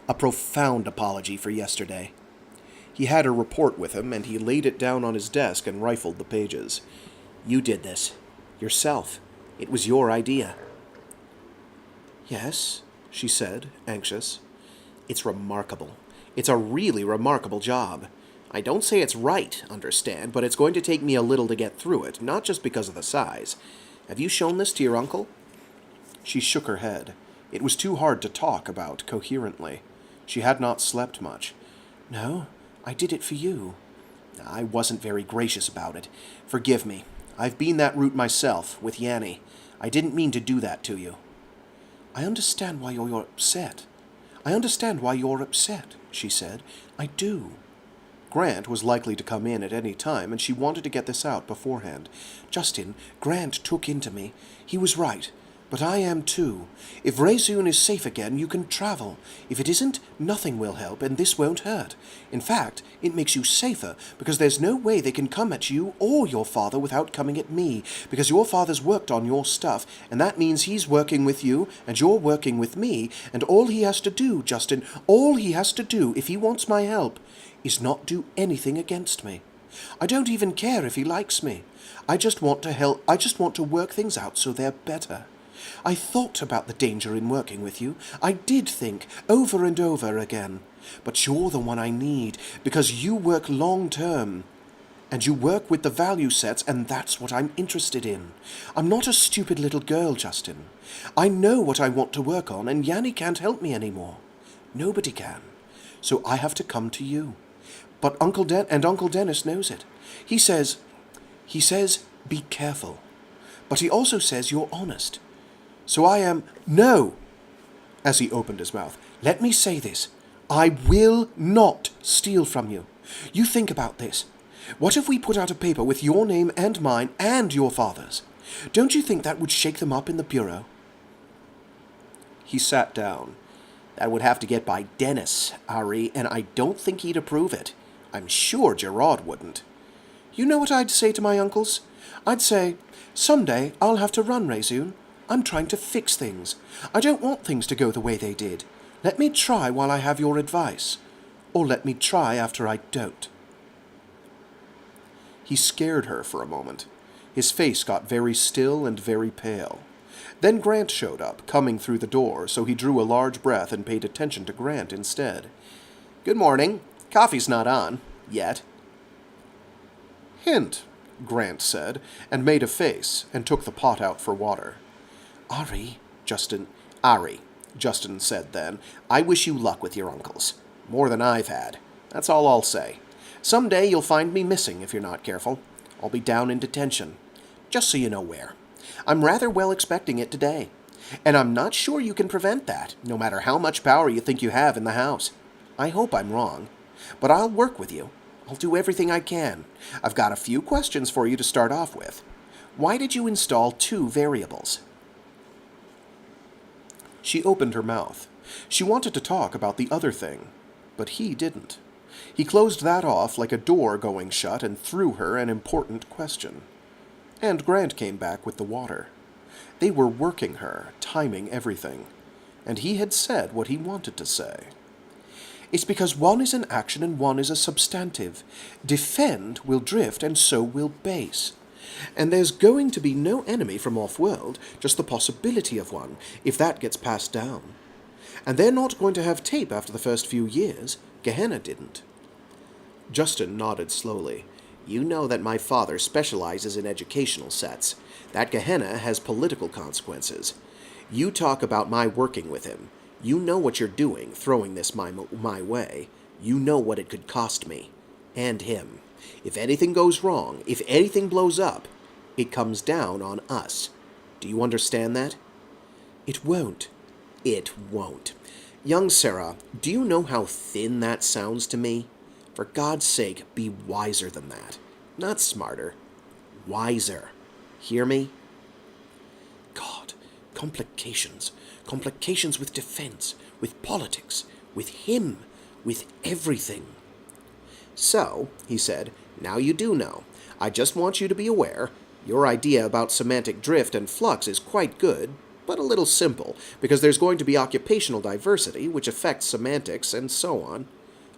A profound apology for yesterday. He had her report with him, and he laid it down on his desk and rifled the pages. You did this. Yourself. It was your idea. Yes, she said, anxious. It's remarkable. It's a really remarkable job. I don't say it's right, understand, but it's going to take me a little to get through it, not just because of the size. Have you shown this to your uncle? She shook her head. It was too hard to talk about coherently. She had not slept much. No, I did it for you. I wasn't very gracious about it. Forgive me. I've been that route myself, with Yanni. I didn't mean to do that to you. I understand why you're upset. I understand why you're upset, she said. I do. Grant was likely to come in at any time, and she wanted to get this out beforehand. Justin, Grant took into me. He was right. But I am too. If Rezun is safe again, you can travel. If it isn't, nothing will help, and this won't hurt. In fact, it makes you safer, because there's no way they can come at you or your father without coming at me, because your father's worked on your stuff, and that means he's working with you, and you're working with me, and all he has to do, Justin, all he has to do, if he wants my help, is not do anything against me. I don't even care if he likes me. I just want to help. I just want to work things out so they're better. I thought about the danger in working with you. I did think, over and over again. But you're the one I need, because you work long-term. And you work with the value sets, and that's what I'm interested in. I'm not a stupid little girl, Justin. I know what I want to work on, and Yanni can't help me anymore. Nobody can. So I have to come to you. But Uncle Dennis knows it. He says, be careful. But he also says you're honest. So I am, no, as he opened his mouth, let me say this. I will not steal from you. You think about this. What if we put out a paper with your name and mine and your father's? Don't you think that would shake them up in the bureau? He sat down. That would have to get by Dennis, Ari, and I don't think he'd approve it. I'm sure Gerard wouldn't. You know what I'd say to my uncles? I'd say, someday I'll have to run, Rezun. I'm trying to fix things. I don't want things to go the way they did. Let me try while I have your advice. Or let me try after I don't. He scared her for a moment. His face got very still and very pale. Then Grant showed up, coming through the door, so he drew a large breath and paid attention to Grant instead. Good morning. Coffee's not on. Yet. Hint, Grant said, and made a face, and took the pot out for water. Ari, Justin said then, I wish you luck with your uncles. More than I've had. That's all I'll say. Someday you'll find me missing if you're not careful. I'll be down in detention. Just so you know where. I'm rather well expecting it today. And I'm not sure you can prevent that, no matter how much power you think you have in the house. I hope I'm wrong. But I'll work with you. I'll do everything I can. I've got a few questions for you to start off with. Why did you install 2 variables? She opened her mouth. She wanted to talk about the other thing, but he didn't. He closed that off like a door going shut and threw her an important question. And Grant came back with the water. They were working her, timing everything. And he had said what he wanted to say. It's because one is an action and one is a substantive. Defend will drift and so will base. And there's going to be no enemy from off-world, just the possibility of one, if that gets passed down. And they're not going to have tape after the first few years. Gehenna didn't. Justin nodded slowly. You know that my father specializes in educational sets. That Gehenna has political consequences. You talk about my working with him. You know what you're doing, throwing this my way. You know what it could cost me. And him. If anything goes wrong, if anything blows up, it comes down on us. Do you understand that? It won't. It won't. Young Sarah, do you know how thin that sounds to me? For God's sake, be wiser than that. Not smarter. Wiser. Hear me? God, complications. Complications with defense, with politics, with him, with everything. So, he said, now you do know. I just want you to be aware. Your idea about semantic drift and flux is quite good, but a little simple, because there's going to be occupational diversity, which affects semantics and so on.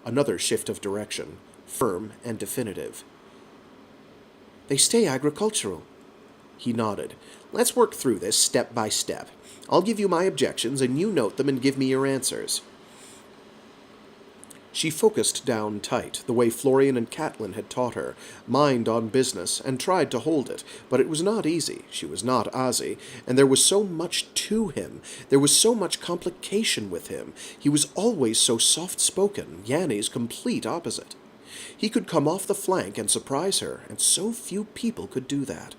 Another shift of direction, firm and definitive. They stay agricultural. He nodded. Let's work through this step by step. I'll give you my objections, and you note them and give me your answers. She focused down tight, the way Florian and Catelyn had taught her, mind on business, and tried to hold it, but it was not easy. She was not Ozzy, and there was so much to him. There was so much complication with him. He was always so soft-spoken, Yanni's complete opposite. He could come off the flank and surprise her, and so few people could do that.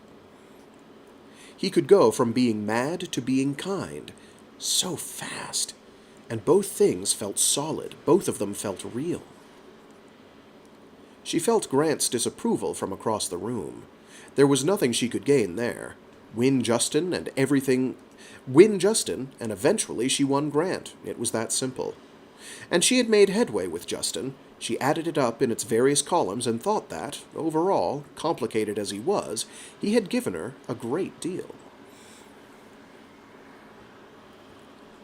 He could go from being mad to being kind. So fast. And both things felt solid. Both of them felt real. She felt Grant's disapproval from across the room. There was nothing she could gain there. Win Justin, and eventually she won Grant. It was that simple. And she had made headway with Justin. She added it up in its various columns and thought that, overall, complicated as he was, he had given her a great deal.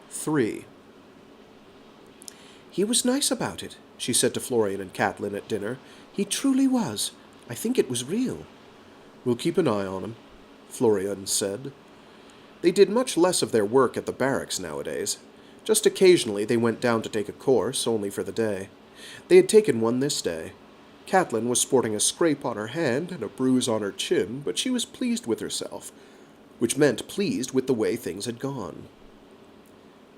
3. He was nice about it, she said to Florian and Catelyn at dinner. He truly was. I think it was real. We'll keep an eye on him, Florian said. They did much less of their work at the barracks nowadays. Just occasionally they went down to take a course, only for the day. They had taken one this day. Catelyn was sporting a scrape on her hand and a bruise on her chin, but she was pleased with herself, which meant pleased with the way things had gone.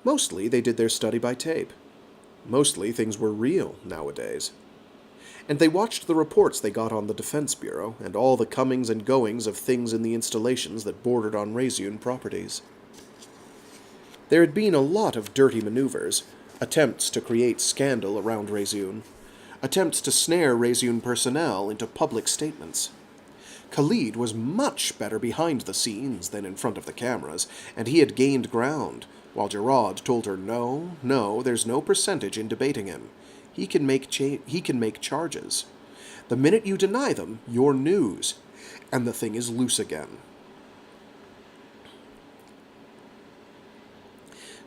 Mostly they did their study by tape. Mostly things were real nowadays. And they watched the reports they got on the Defense Bureau and all the comings and goings of things in the installations that bordered on Rayzune properties. There had been a lot of dirty maneuvers, attempts to create scandal around Rayzune, attempts to snare Rayzune personnel into public statements. Khalid was much better behind the scenes than in front of the cameras, and he had gained ground, while Gerard told her no, there's no percentage in debating him. He can make charges. The minute you deny them, you're news, and the thing is loose again.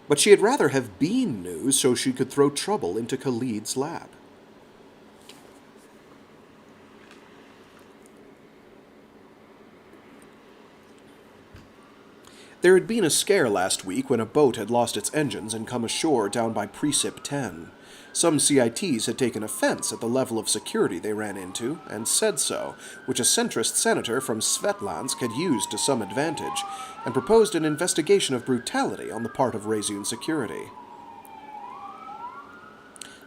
But she had rather have been news so she could throw trouble into Khalid's lap. There had been a scare last week when a boat had lost its engines and come ashore down by Precip 10. Some CITs had taken offense at the level of security they ran into, and said so, which a centrist senator from Svetlansk had used to some advantage, and proposed an investigation of brutality on the part of Rayzune security.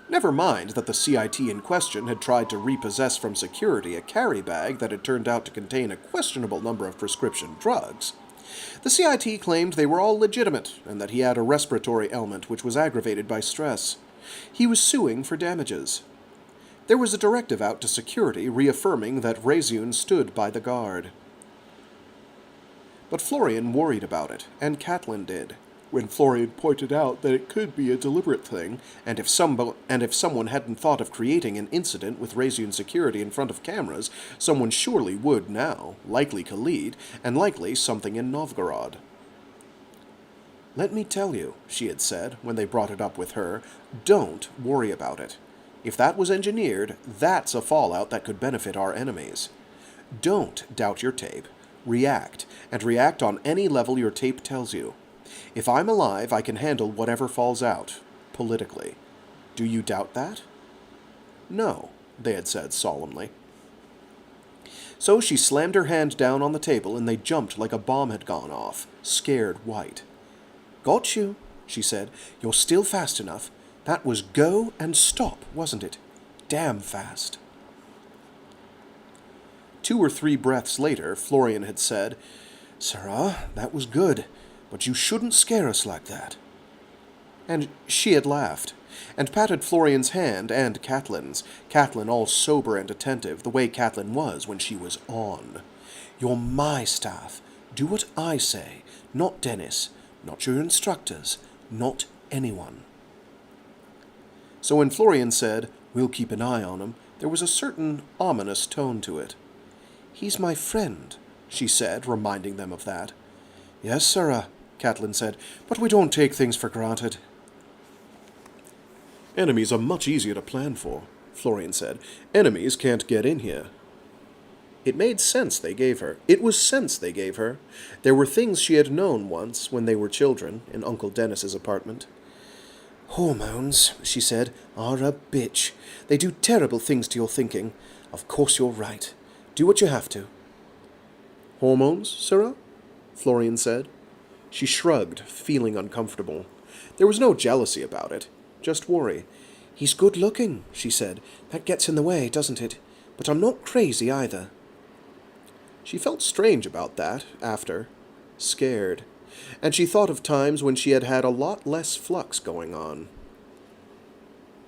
Never mind that the CIT in question had tried to repossess from security a carry bag that had turned out to contain a questionable number of prescription drugs. The CIT claimed they were all legitimate, and that he had a respiratory ailment which was aggravated by stress. He was suing for damages. There was a directive out to security reaffirming that Rayzune stood by the guard. But Florian worried about it, and Catelyn did. When Florian pointed out that it could be a deliberate thing, and if someone hadn't thought of creating an incident with Rayzune security in front of cameras, someone surely would now, likely Khalid, and likely something in Novgorod. Let me tell you, she had said, when they brought it up with her, don't worry about it. If that was engineered, that's a fallout that could benefit our enemies. Don't doubt your tape. React, and react on any level your tape tells you. If I'm alive, I can handle whatever falls out, politically. Do you doubt that? No, they had said solemnly. So she slammed her hand down on the table and they jumped like a bomb had gone off, scared white. Got you, she said. You're still fast enough. That was go and stop, wasn't it? Damn fast. 2 or 3 breaths later, Florian had said, Sarah, that was good, but you shouldn't scare us like that. And she had laughed, and patted Florian's hand and Catelyn's, Catelyn all sober and attentive, the way Catelyn was when she was on. You're my staff. Do what I say, not Dennis, not your instructors, not anyone. So when Florian said, we'll keep an eye on him, there was a certain ominous tone to it. He's my friend, she said, reminding them of that. Yes, sirrah, Catelyn said, but we don't take things for granted. Enemies are much easier to plan for, Florian said. Enemies can't get in here. It made sense they gave her. It was sense they gave her. There were things she had known once, when they were children, in Uncle Dennis's apartment. Hormones, she said, are a bitch. They do terrible things to your thinking. Of course you're right. Do what you have to. Hormones, sirrah? Florian said. She shrugged, feeling uncomfortable. There was no jealousy about it, just worry. He's good-looking, she said. That gets in the way, doesn't it? But I'm not crazy either. She felt strange about that, after. Scared. and she thought of times when she had had a lot less flux going on.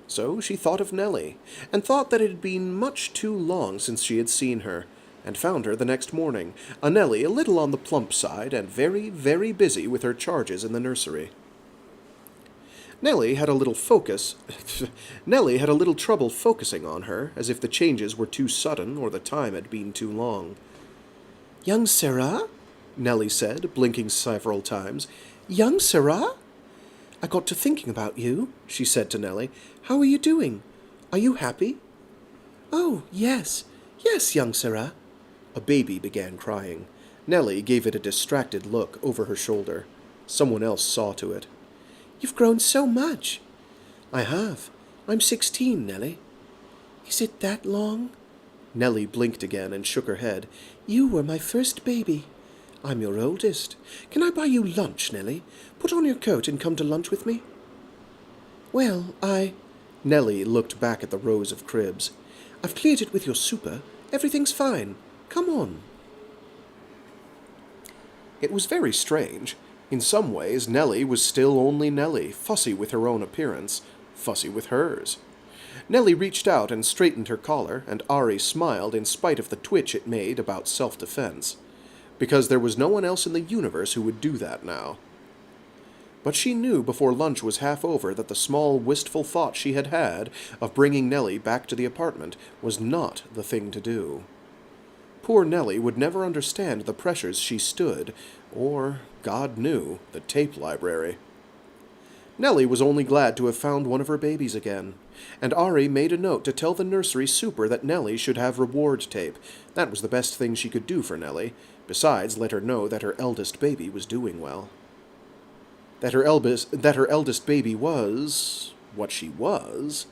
So she thought of Nellie, and thought that it had been much too long since she had seen her, and found her the next morning, a Nellie a little on the plump side, and very, very busy with her charges in the nursery. Nellie had a little trouble focusing on her, as if the changes were too sudden or the time had been too long. "Young Sarah?" Nellie said, blinking several times. "Young Sarah? I got to thinking about you," she said to Nellie. "How are you doing? Are you happy?" "Oh, yes, yes, young Sarah." A baby began crying. Nellie gave it a distracted look over her shoulder. Someone else saw to it. "You've grown so much." "I have. I'm 16, Nellie." "Is it that long?" Nellie blinked again and shook her head. "You were my first baby. I'm your oldest. Can I buy you lunch, Nellie? Put on your coat and come to lunch with me." "Well, Nellie looked back at the rows of cribs. "I've cleared it with your super. Everything's fine. Come on." It was very strange. In some ways, Nellie was still only Nellie, fussy with her own appearance, fussy with hers. Nellie reached out and straightened her collar, and Ari smiled in spite of the twitch it made about self-defense, because there was no one else in the universe who would do that now. But she knew before lunch was half over that the small, wistful thought she had had of bringing Nellie back to the apartment was not the thing to do. Poor Nellie would never understand the pressures she stood, or, God knew, the tape library. Nellie was only glad to have found one of her babies again, and Ari made a note to tell the nursery super that Nellie should have reward tape. That was the best thing she could do for Nellie, besides let her know that her eldest baby was doing well. That her eldest baby was what she was,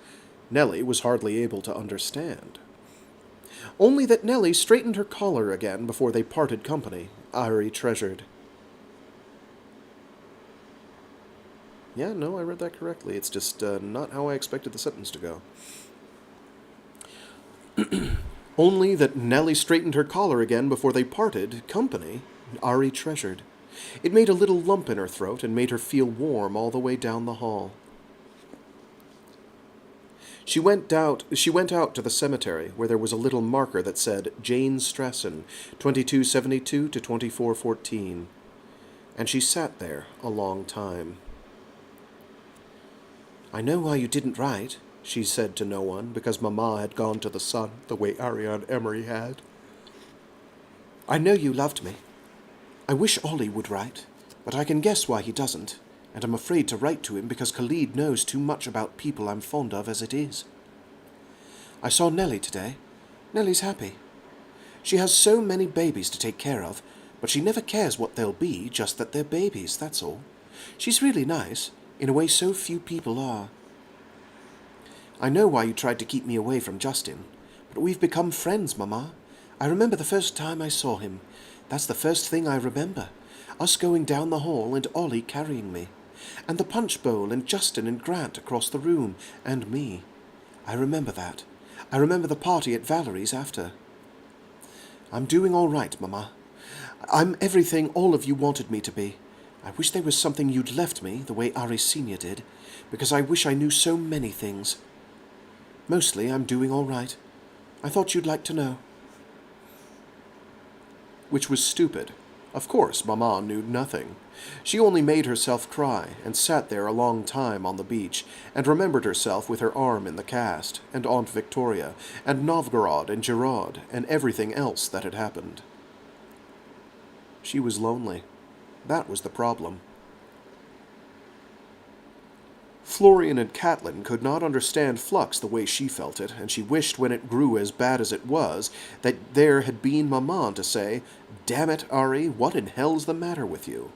Nellie was hardly able to understand. Only that Nellie straightened her collar again before they parted company, Ari treasured. Yeah, no, I read that correctly. It's just not how I expected the sentence to go. Only that Nellie straightened her collar again before they parted company, Ari treasured. It made a little lump in her throat and made her feel warm all the way down the hall. She went out to the cemetery, where there was a little marker that said Jane Strassen, 2272 to 2414. And she sat there a long time. "I know why you didn't write," she said to no one, because Mama had gone to the sun, the way Ariane Emery had. "I know you loved me. I wish Ollie would write, but I can guess why he doesn't, and I'm afraid to write to him because Khalid knows too much about people I'm fond of as it is. I saw Nellie today. Nellie's happy. She has so many babies to take care of, but she never cares what they'll be, just that they're babies, that's all. She's really nice, in a way so few people are. I know why you tried to keep me away from Justin, but we've become friends, Mama. I remember the first time I saw him. That's the first thing I remember. Us going down the hall and Ollie carrying me. And the punch bowl and Justin and Grant across the room, and me. I remember that. I remember the party at Valerie's after. I'm doing all right, Mama. I'm everything all of you wanted me to be. I wish there was something you'd left me, the way Ari Sr. did, because I wish I knew so many things. Mostly, I'm doing all right. I thought you'd like to know." Which was stupid. Of course, Mama knew nothing. She only made herself cry, and sat there a long time on the beach, and remembered herself with her arm in the cast, and Aunt Victoria, and Novgorod and Gerard, and everything else that had happened. She was lonely. That was the problem. Florian and Catelyn could not understand Flux the way she felt it, and she wished when it grew as bad as it was that there had been Maman to say, "Damn it, Ari, what in hell's the matter with you?"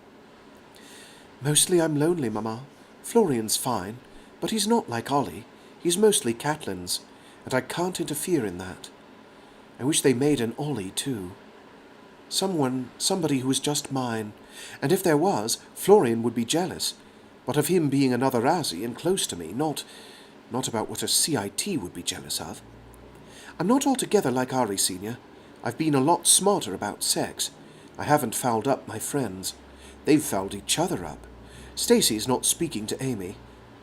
"Mostly I'm lonely, Mama. Florian's fine, but he's not like Ollie. He's mostly Catelyn's, and I can't interfere in that. I wish they made an Ollie, too. Somebody who was just mine, and if there was, Florian would be jealous, but of him being another Razzie and close to me, not about what a CIT would be jealous of. I'm not altogether like Ari Sr. I've been a lot smarter about sex. I haven't fouled up my friends. They've fouled each other up. Stacy's not speaking to Amy,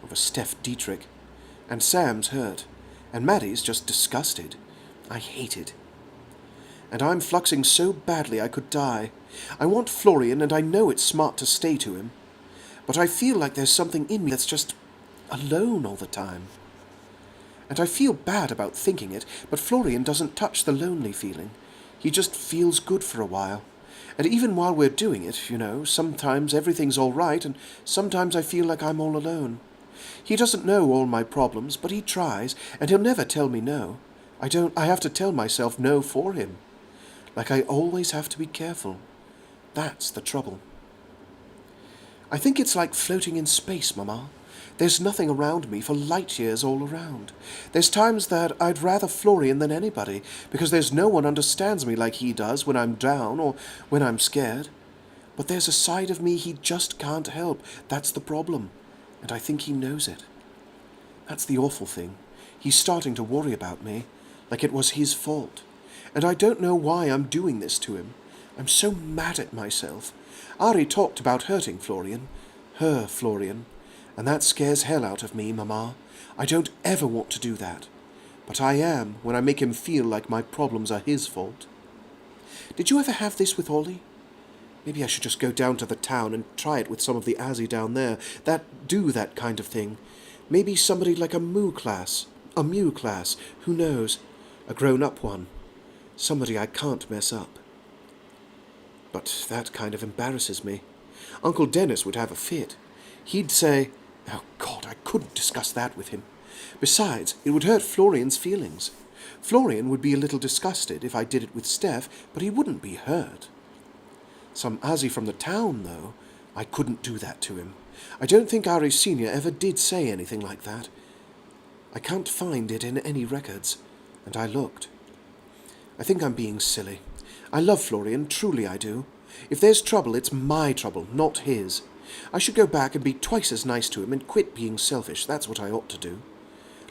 over Steph Dietrich, and Sam's hurt, and Maddie's just disgusted. I hate it. And I'm fluxing so badly I could die. I want Florian, and I know it's smart to stay to him. But I feel like there's something in me that's just alone all the time. And I feel bad about thinking it, but Florian doesn't touch the lonely feeling. He just feels good for a while. And even while we're doing it, sometimes everything's all right, and sometimes I feel like I'm all alone. He doesn't know all my problems, but he tries, and he'll never tell me no. I have to tell myself no for him. Like I always have to be careful. That's the trouble. I think it's like floating in space, Mama. There's nothing around me for light years all around. There's times that I'd rather Florian than anybody, because there's no one understands me like he does when I'm down or when I'm scared. But there's a side of me he just can't help. That's the problem, and I think he knows it. That's the awful thing. He's starting to worry about me, like it was his fault. And I don't know why I'm doing this to him. I'm so mad at myself. Ari talked about hurting Florian. Her Florian. And that scares hell out of me, Mama. I don't ever want to do that. But I am when I make him feel like my problems are his fault. Did you ever have this with Ollie? Maybe I should just go down to the town and try it with some of the Azzy down there that do that kind of thing. Maybe somebody like a Mew class, who knows? A grown-up one. Somebody I can't mess up. But that kind of embarrasses me. Uncle Dennis would have a fit. He'd say, oh God, I couldn't discuss that with him. Besides, it would hurt Florian's feelings. Florian would be a little disgusted if I did it with Steph, but he wouldn't be hurt. Some Azzy from the town, though, I couldn't do that to him. I don't think Ari Sr. ever did say anything like that. I can't find it in any records, and I looked. I think I'm being silly. I love Florian, truly I do. If there's trouble, it's my trouble, not his. I should go back and be twice as nice to him and quit being selfish. That's what I ought to do.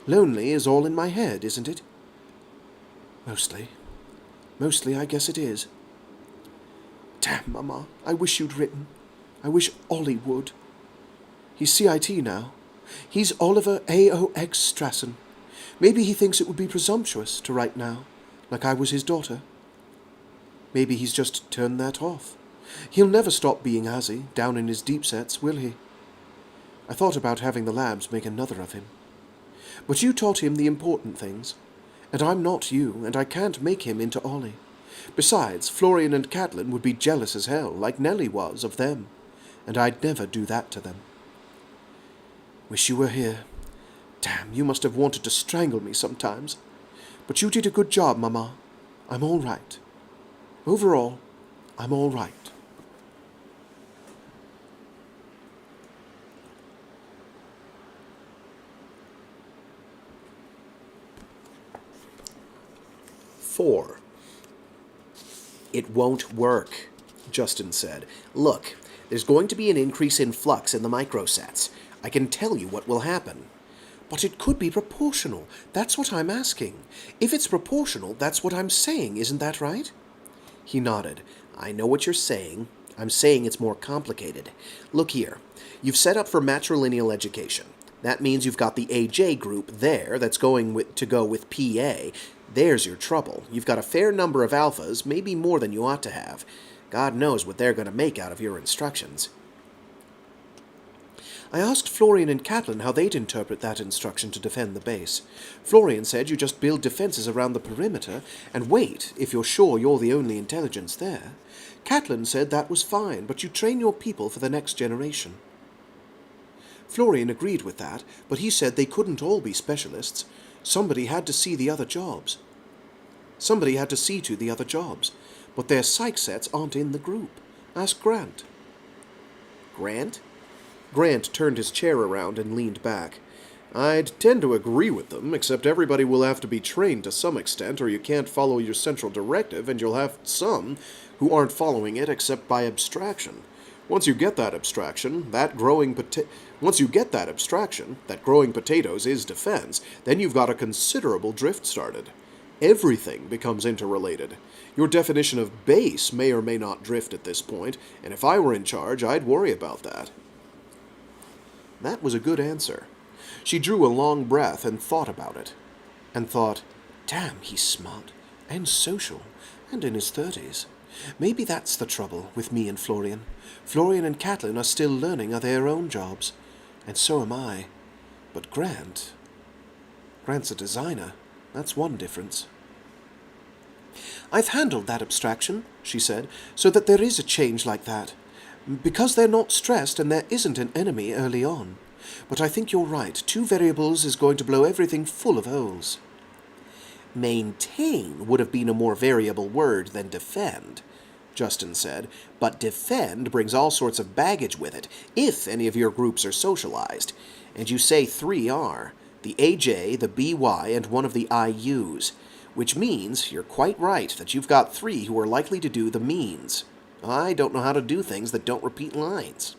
Lonely is all in my head, isn't it? Mostly. Mostly, I guess it is. Damn, Mama, I wish you'd written. I wish Ollie would. He's CIT now. He's Oliver AOX Strassen. Maybe he thinks it would be presumptuous to write now, like I was his daughter. Maybe he's just turned that off. He'll never stop being Azzy, down in his deep sets, will he? I thought about having the labs make another of him. But you taught him the important things, and I'm not you, and I can't make him into Ollie. Besides, Florian and Catelyn would be jealous as hell, like Nellie was of them, and I'd never do that to them. Wish you were here. Damn, you must have wanted to strangle me sometimes. But you did a good job, Mama. I'm all right. Overall, I'm all right. Four. It won't work, Justin said. Look, there's going to be an increase in flux in the microsets. I can tell you what will happen. But it could be proportional. That's what I'm asking. If it's proportional, that's what I'm saying. Isn't that right? He nodded. I know what you're saying. I'm saying it's more complicated. Look here. You've set up for matrilineal education. That means you've got the AJ group there that's going to go with PA. There's your trouble. You've got a fair number of alphas, maybe more than you ought to have. God knows what they're going to make out of your instructions. I asked Florian and Catelyn how they'd interpret that instruction to defend the base. Florian said you just build defenses around the perimeter and wait if you're sure you're the only intelligence there. Catelyn said that was fine, but you train your people for the next generation. Florian agreed with that, but he said they couldn't all be specialists. Somebody had to see the other jobs. Somebody had to see to the other jobs, but their psych sets aren't in the group. Ask Grant. Grant? Grant turned his chair around and leaned back. I'd tend to agree with them, except everybody will have to be trained to some extent, or you can't follow your central directive, and you'll have some who aren't following it except by abstraction. Once you get that abstraction, that growing potatoes is defense, then you've got a considerable drift started. Everything becomes interrelated. Your definition of base may or may not drift at this point, and if I were in charge, I'd worry about that. That was a good answer. She drew a long breath and thought about it. And thought, damn, he's smart, and social, and in his 30s. Maybe that's the trouble with me and Florian. Florian and Catelyn are still learning their own jobs, and so am I. But Grant's a designer. That's one difference. I've handled that abstraction, she said, so that there is a change like that. Because they're not stressed and there isn't an enemy early on. But I think you're right. 2 variables is going to blow everything full of holes. Maintain would have been a more variable word than defend, Justin said, but defend brings all sorts of baggage with it, if any of your groups are socialized. And you say 3 are, the AJ, the BY, and one of the IUs, which means you're quite right that you've got 3 who are likely to do the means. I don't know how to do things that don't repeat lines.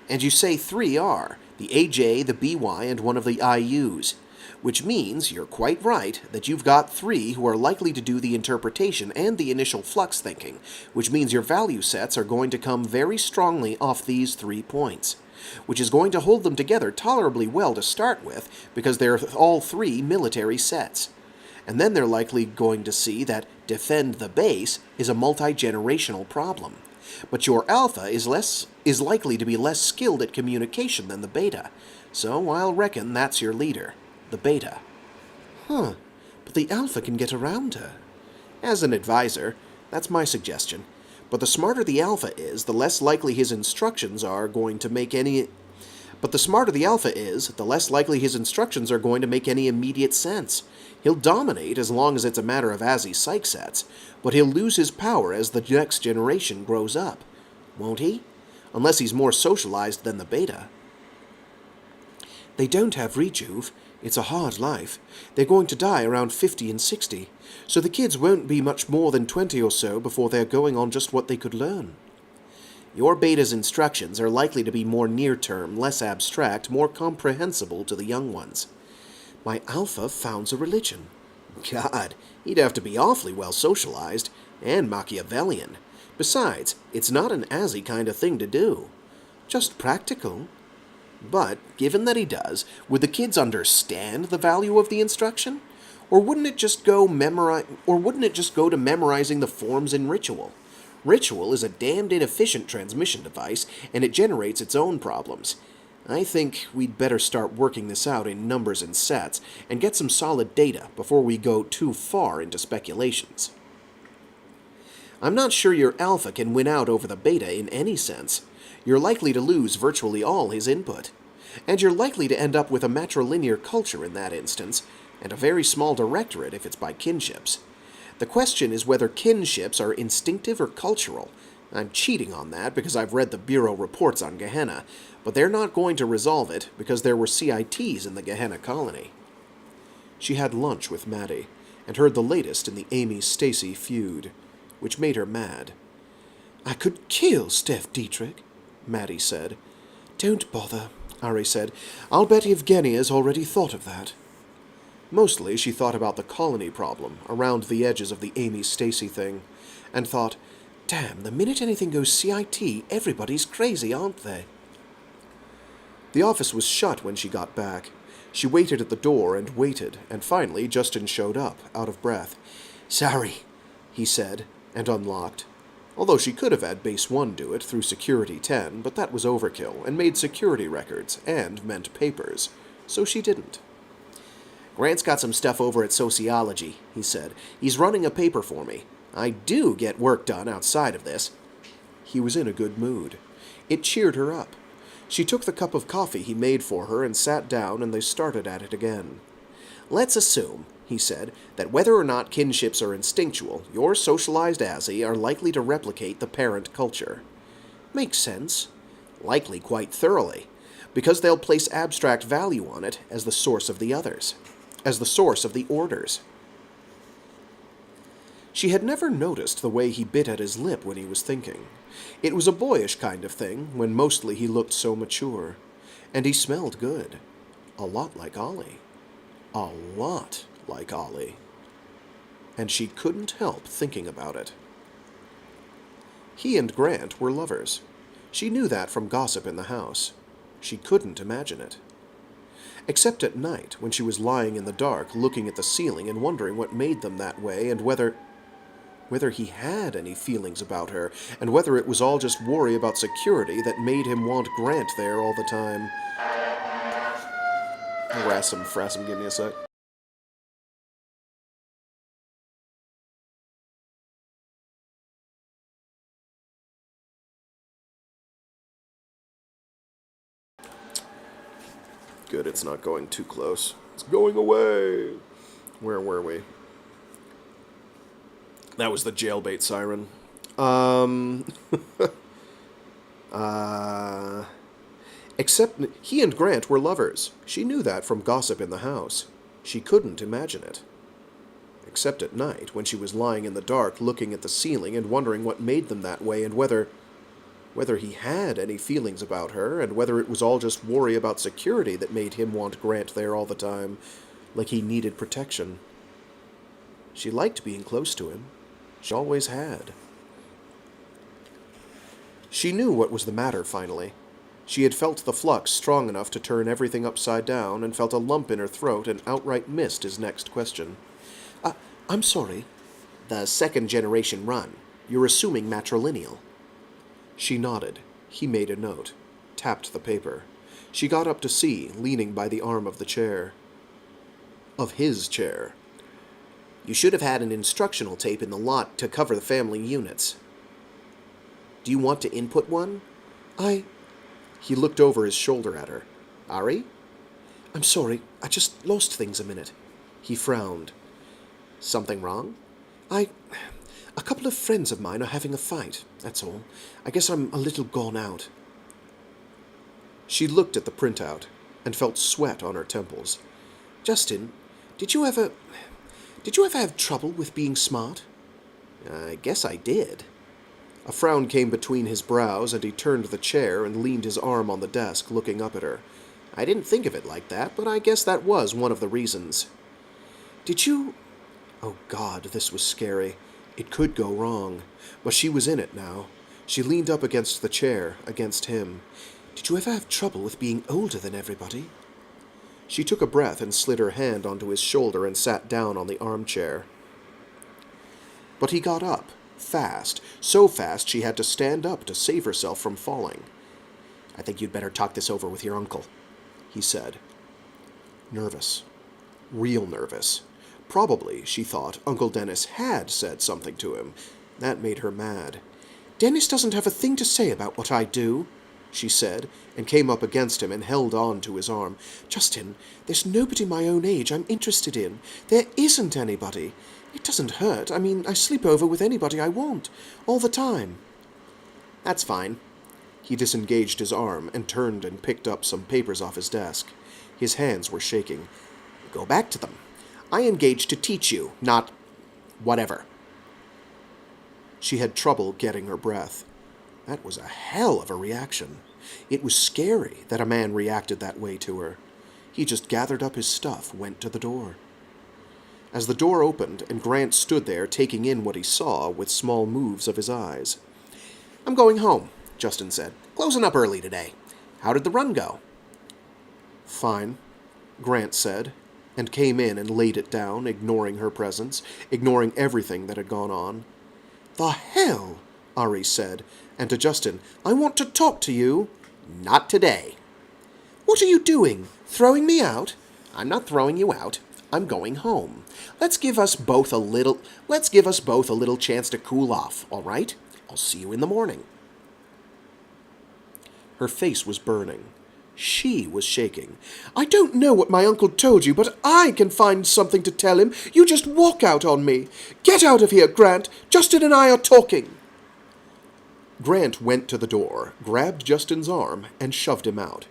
And you say 3 are, the AJ, the BY, and one of the IUs, which means you're quite right that you've got 3 who are likely to do the interpretation and the initial flux thinking, which means your value sets are going to come very strongly off these 3 points, which is going to hold them together tolerably well to start with because they're all 3 military sets. And then they're likely going to see that defend the base is a multi-generational problem. But your alpha is likely to be less skilled at communication than the beta, so I'll reckon that's your leader. The beta. But the alpha can get around her. As an advisor, that's my suggestion. But the smarter the alpha is, the less likely his instructions are going to make any... But the smarter the alpha is, the less likely his instructions are going to make any immediate sense. He'll dominate as long as it's a matter of Azzy psych sets, but he'll lose his power as the next generation grows up. Won't he? Unless he's more socialized than the beta. They don't have rejuve. It's a hard life. They're going to die around 50 and 60, so the kids won't be much more than 20 or so before they're going on just what they could learn. Your beta's instructions are likely to be more near-term, less abstract, more comprehensible to the young ones. My alpha founds a religion. God, he'd have to be awfully well socialized, and Machiavellian. Besides, it's not an Azzy kind of thing to do. Just practical. But, given that he does, would the kids understand the value of the instruction? Or wouldn't it just go to memorizing the forms in ritual? Ritual is a damned inefficient transmission device, and it generates its own problems. I think we'd better start working this out in numbers and sets, and get some solid data before we go too far into speculations. I'm not sure your alpha can win out over the beta in any sense. You're likely to lose virtually all his input. And you're likely to end up with a matrilinear culture in that instance, and a very small directorate if it's by kinships. The question is whether kinships are instinctive or cultural. I'm cheating on that because I've read the Bureau reports on Gehenna, but they're not going to resolve it because there were CITs in the Gehenna colony. She had lunch with Maddie, and heard the latest in the Amy-Stacy feud, which made her mad. I could kill Steph Dietrich, Maddie said. Don't bother, Ari said. I'll bet Evgenia has already thought of that. Mostly she thought about the colony problem, around the edges of the Amy-Stacy thing, and thought, damn, the minute anything goes CIT, everybody's crazy, aren't they? The office was shut when she got back. She waited at the door and waited, and finally Justin showed up, out of breath. Sorry, he said, and unlocked. Although she could have had Base 1 do it through Security 10, but that was overkill, and made security records, and meant papers, so she didn't. Grant's got some stuff over at Sociology, he said. He's running a paper for me. I do get work done outside of this. He was in a good mood. It cheered her up. She took the cup of coffee he made for her and sat down, and they started at it again. Let's assume, he said, that whether or not kinships are instinctual, your socialized Azzy are likely to replicate the parent culture. Makes sense. Likely quite thoroughly, because they'll place abstract value on it as the source of the others, as the source of the orders. She had never noticed the way he bit at his lip when he was thinking. It was a boyish kind of thing, when mostly he looked so mature. And he smelled good. A lot like Ollie. A lot like Ollie. And she couldn't help thinking about it. He and Grant were lovers. She knew that from gossip in the house. She couldn't imagine it. Except at night, when she was lying in the dark, looking at the ceiling and wondering what made them that way, and whether he had any feelings about her, and whether it was all just worry about security that made him want Grant there all the time. Harass him, give me a sec. Good, it's not going too close. It's going away! Where were we? That was the jailbait siren. Except he and Grant were lovers. She knew that from gossip in the house. She couldn't imagine it. Except at night, when she was lying in the dark, looking at the ceiling and wondering what made them that way, and whether he had any feelings about her, and whether it was all just worry about security that made him want Grant there all the time, like he needed protection. She liked being close to him. She always had. She knew what was the matter, finally. She had felt the flux strong enough to turn everything upside down, and felt a lump in her throat and outright missed his next question. I'm sorry. The second-generation run. You're assuming matrilineal. She nodded. He made a note. Tapped the paper. She got up to see, leaning by the arm of the chair. Of his chair. You should have had an instructional tape in the lot to cover the family units. Do you want to input one? He looked over his shoulder at her. Ari? I'm sorry, I just lost things a minute. He frowned. Something wrong? A couple of friends of mine are having a fight, that's all. I guess I'm a little gone out. She looked at the printout and felt sweat on her temples. Justin, did you ever have trouble with being smart? I guess I did. A frown came between his brows, and he turned the chair and leaned his arm on the desk, looking up at her. I didn't think of it like that, but I guess that was one of the reasons. Did you... Oh, God, this was scary. It could go wrong. But she was in it now. She leaned up against the chair, against him. Did you ever have trouble with being older than everybody? She took a breath and slid her hand onto his shoulder and sat down on the armchair. But he got up, fast, so fast she had to stand up to save herself from falling. I think you'd better talk this over with your uncle, he said. Nervous. Real nervous. Probably, she thought, Uncle Dennis had said something to him. That made her mad. Dennis doesn't have a thing to say about what I do, she said, and came up against him and held on to his arm. Justin, there's nobody my own age I'm interested in. There isn't anybody. It doesn't hurt. I mean, I sleep over with anybody I want, all the time. That's fine. He disengaged his arm and turned and picked up some papers off his desk. His hands were shaking. Go back to them. I engaged to teach you, not whatever. She had trouble getting her breath. That was a hell of a reaction. It was scary that a man reacted that way to her. He just gathered up his stuff, went to the door. As the door opened and Grant stood there taking in what he saw with small moves of his eyes. I'm going home, Justin said. Closing up early today. How did the run go? Fine, Grant said, and came in and laid it down, ignoring her presence, ignoring everything that had gone on. The hell, Ari said, and to Justin, I want to talk to you. Not today. What are you doing? Throwing me out? I'm not throwing you out. I'm going home. Let's give us both a little chance to cool off, all right? I'll see you in the morning. Her face was burning. She was shaking. I don't know what my uncle told you, but I can find something to tell him. You just walk out on me. Get out of here, Grant. Justin and I are talking. Grant went to the door, grabbed Justin's arm, and shoved him out.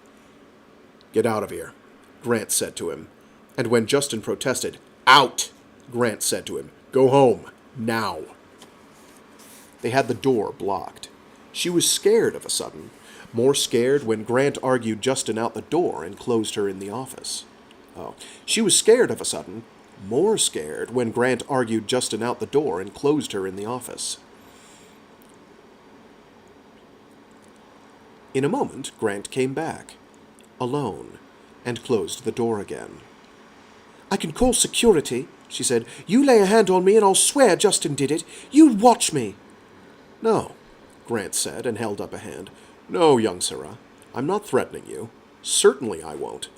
Get out of here, Grant said to him. And when Justin protested, out, Grant said to him, go home, now. They had the door blocked. She was scared of a sudden. More scared when Grant argued Justin out the door and closed her in the office. She was scared of a sudden, more scared, when Grant argued Justin out the door and closed her in the office. In a moment, Grant came back, alone, and closed the door again. "I can call security," she said. "You lay a hand on me and I'll swear Justin did it. You watch me." "No," Grant said, and held up a hand. "No, young Sarah, I'm not threatening you. Certainly I won't.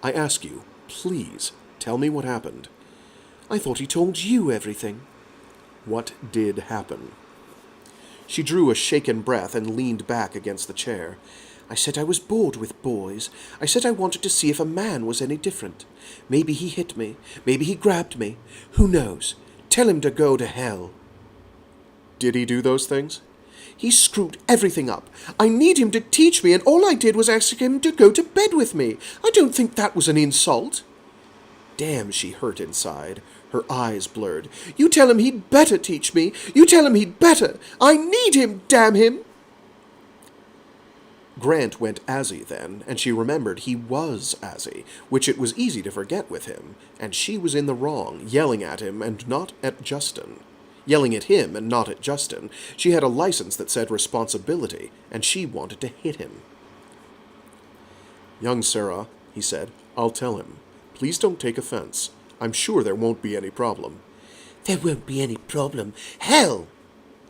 I ask you, please, tell me what happened." "I thought he told you everything." "What did happen?" She drew a shaken breath and leaned back against the chair. "I said I was bored with boys. I said I wanted to see if a man was any different. Maybe he hit me. Maybe he grabbed me. Who knows? Tell him to go to hell." Did he do those things? "He screwed everything up. I need him to teach me, and all I did was ask him to go to bed with me. I don't think that was an insult." Damn, she hurt inside. Her eyes blurred. "You tell him he'd better teach me. You tell him he'd better. I need him, damn him." Grant went Azzy then, and she remembered he was Azzy, which it was easy to forget with him, and she was in the wrong, yelling at him and not at Justin. Yelling at him and not at Justin. She had a license that said responsibility, and she wanted to hit him. "Young Sarah," he said, "I'll tell him. Please don't take offense. I'm sure there won't be any problem." "There won't be any problem. Hell!"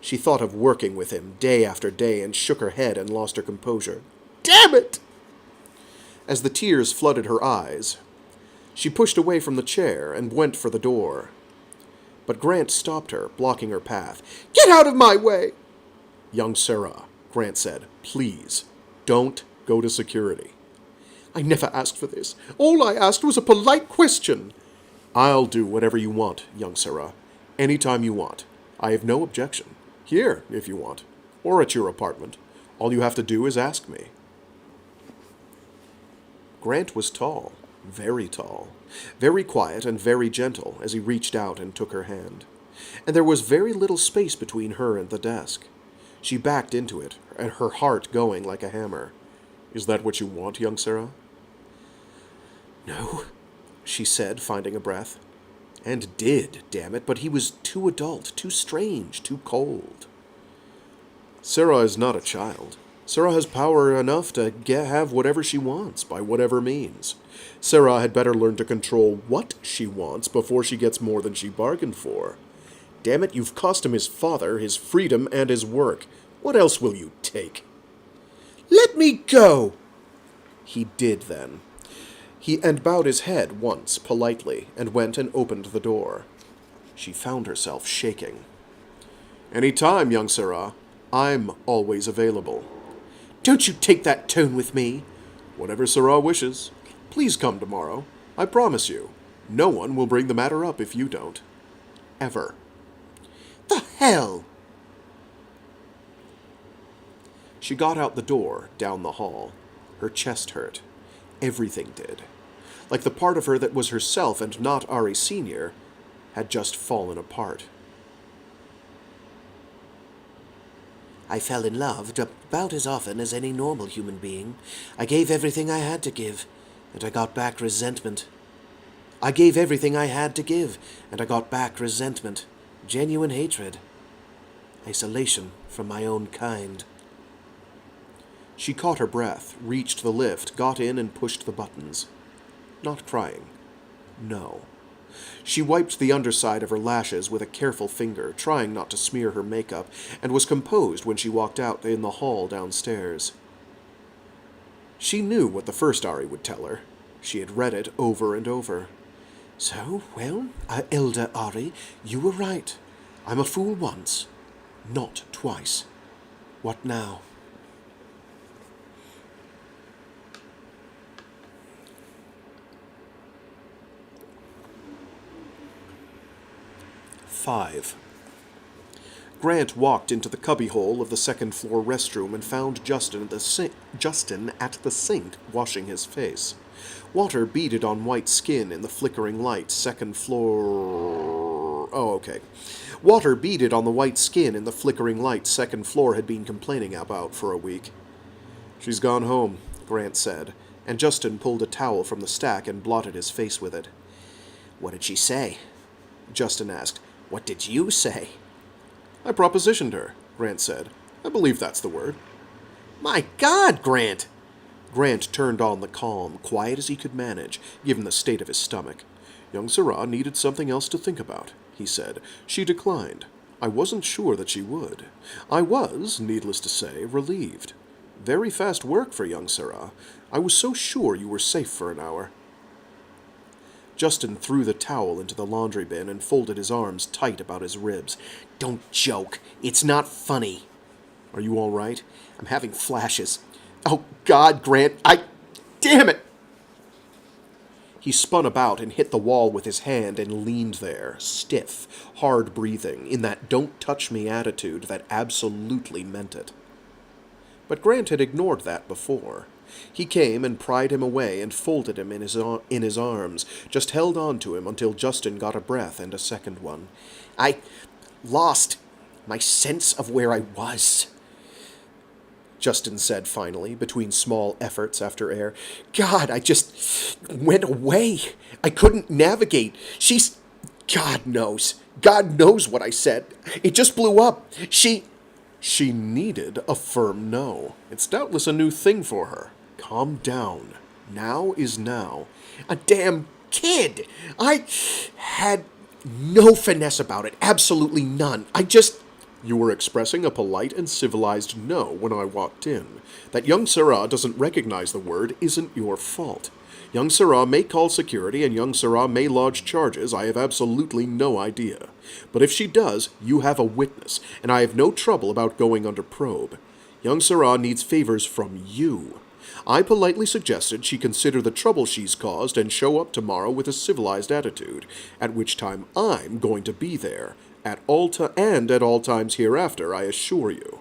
She thought of working with him day after day and shook her head and lost her composure. "Damn it!" As the tears flooded her eyes, she pushed away from the chair and went for the door. But Grant stopped her, blocking her path. "Get out of my way!" "Young Sarah," Grant said, "please, don't go to security." "I never asked for this. All I asked was a polite question." "I'll do whatever you want, young Sarah. Anytime you want. I have no objection. Here, if you want. Or at your apartment. All you have to do is ask me." Grant was tall. Very tall. Very quiet and very gentle as he reached out and took her hand. And there was very little space between her and the desk. She backed into it, her heart going like a hammer. "Is that what you want, young Sarah?" "No," she said, finding a breath. And did, damn it, but he was too adult, too strange, too cold. "Sarah is not a child. Sarah has power enough to have whatever she wants, by whatever means. Sarah had better learn to control what she wants before she gets more than she bargained for. Damn it, you've cost him his father, his freedom, and his work. What else will you take?" "Let me go!" He did then. He bowed his head once, politely, and went and opened the door. She found herself shaking. "Any time, young Sarah. I'm always available." "Don't you take that tone with me." "Whatever Sarah wishes. Please come tomorrow. I promise you. No one will bring the matter up if you don't. Ever." "The hell!" She got out the door, down the hall. Her chest hurt. Everything did. Like the part of her that was herself and not Ari Sr. had just fallen apart. "I fell in love about as often as any normal human being. I gave everything I had to give, and I got back resentment. I gave everything I had to give, and I got back resentment. Genuine hatred. Isolation from my own kind." She caught her breath, reached the lift, got in and pushed the buttons. Not crying. No. She wiped the underside of her lashes with a careful finger, trying not to smear her makeup, and was composed when she walked out in the hall downstairs. She knew what the first Ari would tell her. She had read it over and over. "So, well, Elder Ari, you were right. I'm a fool once, not twice. What now?" "5. Grant walked into the cubbyhole of the second-floor restroom and found Justin at the sink washing his face. Water beaded on white skin in the flickering light second floor... Oh, okay. Water beaded on the white skin in the flickering light second floor had been complaining about for a week. "She's gone home," Grant said, and Justin pulled a towel from the stack and blotted his face with it. "What did she say?" Justin asked. "What did you say?" "I propositioned her," Grant said. "I believe that's the word." "My God, Grant!" Grant turned on the calm, quiet as he could manage, given the state of his stomach. "Young Syrah needed something else to think about," he said. "She declined. I wasn't sure that she would. I was, needless to say, relieved. Very fast work for young Syrah. I was so sure you were safe for an hour." Justin threw the towel into the laundry bin and folded his arms tight about his ribs. "Don't joke. It's not funny." "Are you all right?" "I'm having flashes. Oh, God, Grant, Damn it!" He spun about and hit the wall with his hand and leaned there, stiff, hard breathing, in that don't-touch-me attitude that absolutely meant it. But Grant had ignored that before. He came and pried him away and folded him in his arms, just held on to him until Justin got a breath and a second one. "I lost my sense of where I was," Justin said finally, between small efforts after air. "God, I just went away. I couldn't navigate. She's... God knows what I said. It just blew up. She needed a firm no. It's doubtless a new thing for her. Calm down. Now is now." "A damn kid. I had no finesse about it. Absolutely none. "You were expressing a polite and civilized no when I walked in. That young Syrah doesn't recognize the word isn't your fault. Young Syrah may call security and young Syrah may lodge charges. I have absolutely no idea. But if she does, you have a witness, and I have no trouble about going under probe. Young Syrah needs favors from you. I politely suggested she consider the trouble she's caused and show up tomorrow with a civilized attitude, at which time I'm going to be there. At all times hereafter, I assure you."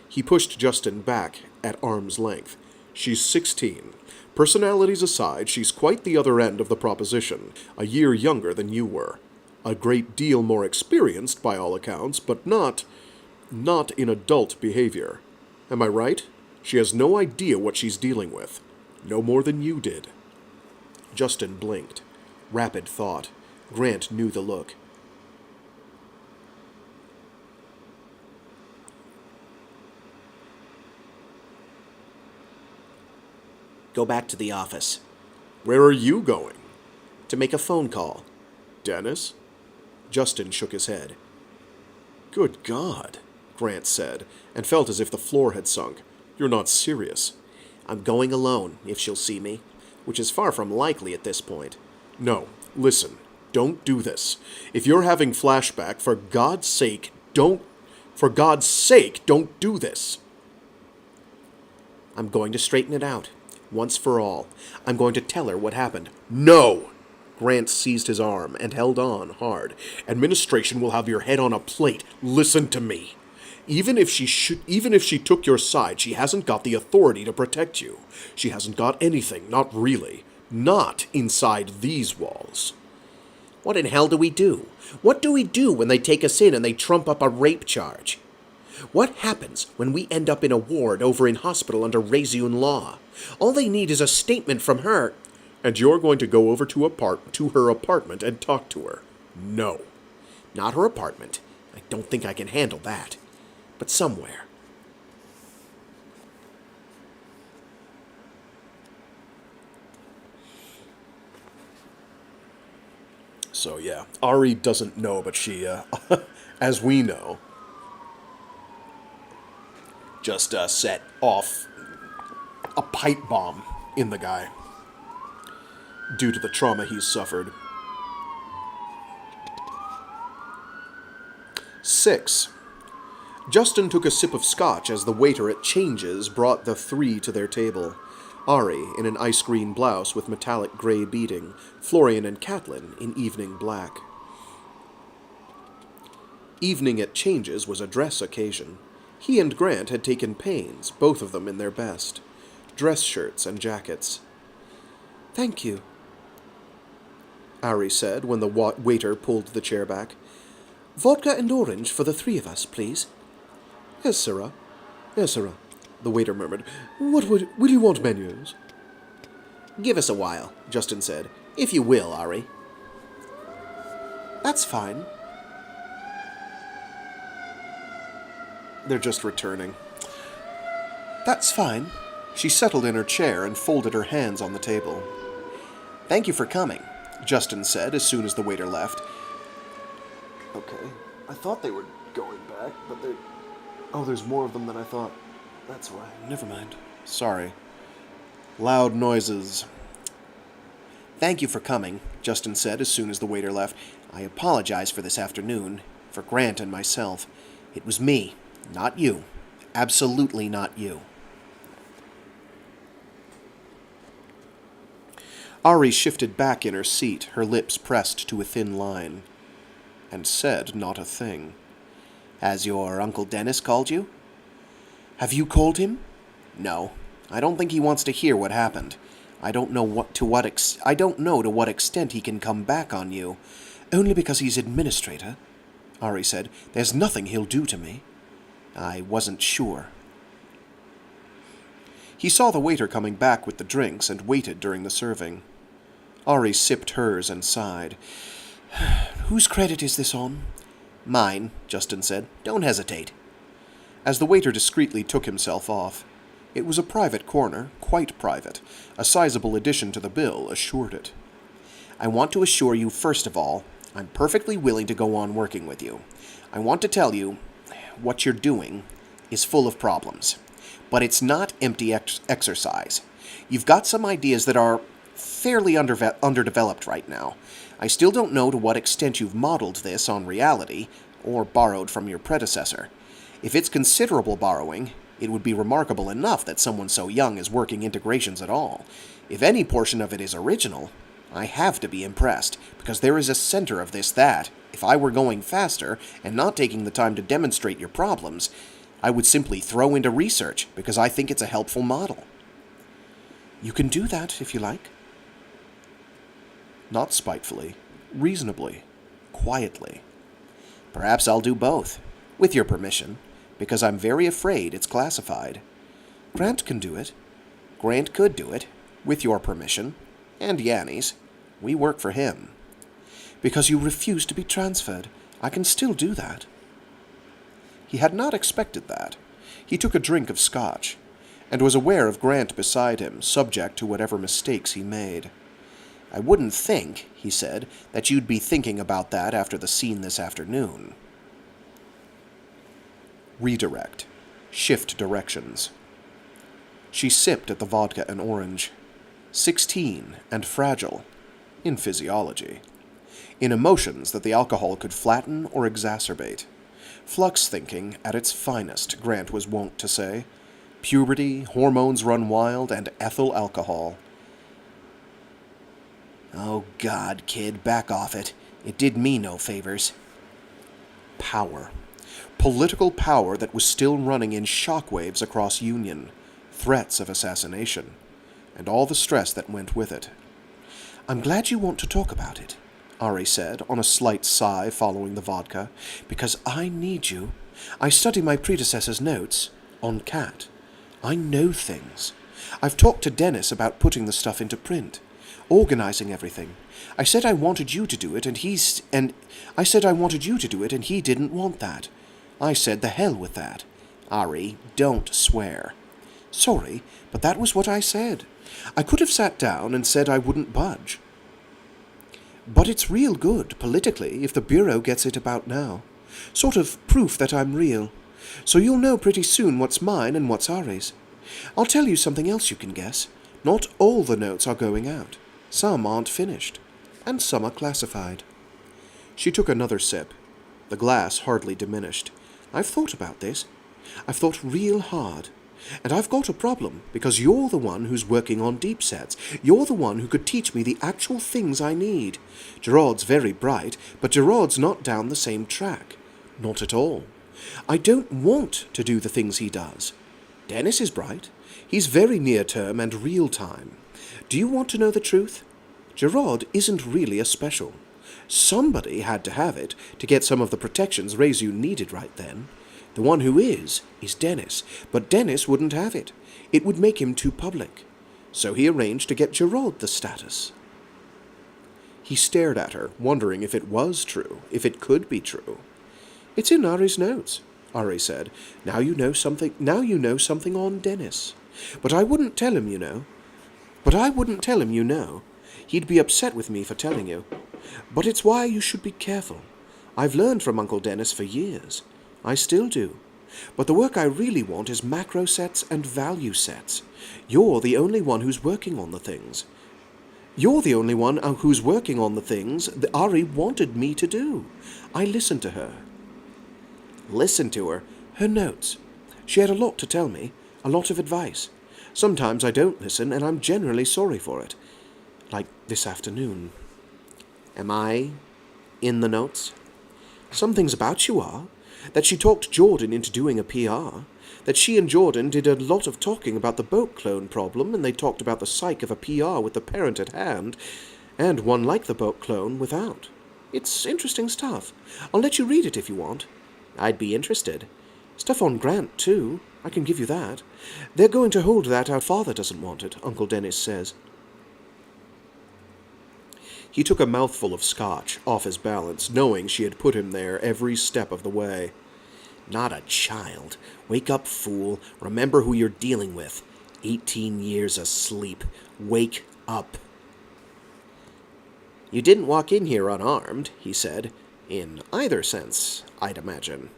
He pushed Justin back at arm's length. "She's 16. Personalities aside, she's quite the other end of the proposition, a year younger than you were. A great deal more experienced, by all accounts, but not in adult behavior. Am I right? She has no idea what she's dealing with. No more than you did." Justin blinked. Rapid thought. Grant knew the look. "Go back to the office." "Where are you going?" "To make a phone call." "Dennis?" Justin shook his head. "Good God," Grant said, and felt as if the floor had sunk. "You're not serious." "I'm going alone, if she'll see me, which is far from likely at this point." "No, listen, don't do this. If you're having flashback, for God's sake, don't do this." "I'm going to straighten it out. Once for all. I'm going to tell her what happened." "No!" Grant seized his arm and held on hard. "Administration will have your head on a plate. Listen to me. Even if she took your side, she hasn't got the authority to protect you. She hasn't got anything, not really. Not inside these walls." "What in hell do we do? What do we do when they take us in and they trump up a rape charge? What happens when we end up in a ward over in hospital under Raziun law? All they need is a statement from her." "And you're going to go over to her apartment and talk to her." "No." "Not her apartment. I don't think I can handle that. But somewhere." So yeah, Ari doesn't know, but she, as we know, just set off a pipe bomb in the guy due to the trauma he's suffered. 6. Justin took a sip of scotch as the waiter at Changes brought the three to their table. Ari in an ice green blouse with metallic gray beading, Florian and Catelyn in evening black. Evening at Changes was a dress occasion. He and Grant had taken pains, both of them in their best. Dress shirts and jackets. "Thank you," Ari said when the waiter pulled the chair back. "Vodka and orange for the three of us, please." "Yes, sirrah. Yes, sirrah," the waiter murmured. "Will you want menus?" Give us a while, Justin said. If you will, Ari. That's fine. They're just returning. That's fine. She settled in her chair and folded her hands on the table. Thank you for coming, Justin said as soon as the waiter left. Okay, I thought they were going back, but they... Oh, there's more of them than I thought. That's why. Never mind. Sorry. Loud noises. Thank you for coming, Justin said as soon as the waiter left. I apologize for this afternoon, for Grant and myself. It was me, not you. Absolutely not you. Ari shifted back in her seat, her lips pressed to a thin line, and said not a thing. Has your Uncle Dennis called you? Have you called him? No. I don't think he wants to hear what happened. I don't know to what extent he can come back on you. Only because he's administrator, Ari said. There's nothing he'll do to me. I wasn't sure. He saw the waiter coming back with the drinks and waited during the serving. Ari sipped hers and sighed. Whose credit is this on? Mine, Justin said. Don't hesitate. As the waiter discreetly took himself off, it was a private corner, quite private. A sizable addition to the bill assured it. I want to assure you, first of all, I'm perfectly willing to go on working with you. I want to tell you, what you're doing is full of problems. But it's not empty exercise. You've got some ideas that are fairly underdeveloped right now. I still don't know to what extent you've modeled this on reality, or borrowed from your predecessor. If it's considerable borrowing, it would be remarkable enough that someone so young is working integrations at all. If any portion of it is original, I have to be impressed, because there is a center of this that, if I were going faster and not taking the time to demonstrate your problems, I would simply throw into research, because I think it's a helpful model. You can do that, if you like. Not spitefully, reasonably, quietly. Perhaps I'll do both, with your permission, because I'm very afraid it's classified. Grant can do it. Grant could do it, with your permission, and Yanni's. We work for him. Because you refuse to be transferred, I can still do that. He had not expected that. He took a drink of scotch, and was aware of Grant beside him, subject to whatever mistakes he made. I wouldn't think, he said, that you'd be thinking about that after the scene this afternoon. Redirect. Shift directions. She sipped at the vodka and orange. 16 and fragile. In physiology. In emotions that the alcohol could flatten or exacerbate. Flux thinking at its finest, Grant was wont to say. Puberty, hormones run wild, and ethyl alcohol. Oh, God, kid, back off it. It did me no favors. Power. Political power that was still running in shockwaves across Union. Threats of assassination. And all the stress that went with it. I'm glad you want to talk about it, Ari said, on a slight sigh following the vodka, because I need you. I study my predecessor's notes on Cat. I know things. I've talked to Dennis about putting the stuff into print. Organizing everything. I said I wanted you to do it, and he didn't want that. I said the hell with that. Ari, don't swear. Sorry, but that was what I said. I could have sat down and said I wouldn't budge. But it's real good, politically, if the Bureau gets it about now. Sort of proof that I'm real. So you'll know pretty soon what's mine and what's Ari's. I'll tell you something else you can guess. Not all the notes are going out. Some aren't finished, and some are classified. She took another sip. The glass hardly diminished. I've thought about this. I've thought real hard. And I've got a problem, because you're the one who's working on deep sets. You're the one who could teach me the actual things I need. Gerard's very bright, but Gerard's not down the same track. Not at all. I don't want to do the things he does. Dennis is bright. He's very near-term and real-time. Do you want to know the truth? Gerard isn't really a special. Somebody had to have it to get some of the protections Rezu needed right then. The one who is Dennis, but Dennis wouldn't have it. It would make him too public. So he arranged to get Gerald the status. He stared at her, wondering if it was true, if it could be true. It's in Ari's notes, Ari said. Now you know something on Dennis. But I wouldn't tell him, you know. He'd be upset with me for telling you. But it's why you should be careful. I've learned from Uncle Dennis for years. I still do. But the work I really want is macro sets and value sets. You're the only one who's working on the things. that Ari wanted me to do. I listened to her. Listened to her? Her notes. She had a lot to tell me, a lot of advice. Sometimes I don't listen, and I'm generally sorry for it. Like this afternoon. Am I in the notes? Some things about you are. That she talked Jordan into doing a PR. That she and Jordan did a lot of talking about the boat clone problem, and they talked about the psyche of a PR with the parent at hand, and one like the boat clone without. It's interesting stuff. I'll let you read it if you want. I'd be interested. Stuff on Grant, too. I can give you that. They're going to hold that our father doesn't want it, Uncle Dennis says. He took a mouthful of scotch off his balance, knowing she had put him there every step of the way. Not a child. Wake up, fool. Remember who you're dealing with. 18 years asleep. Wake up. You didn't walk in here unarmed, he said. In either sense, I'll imagine.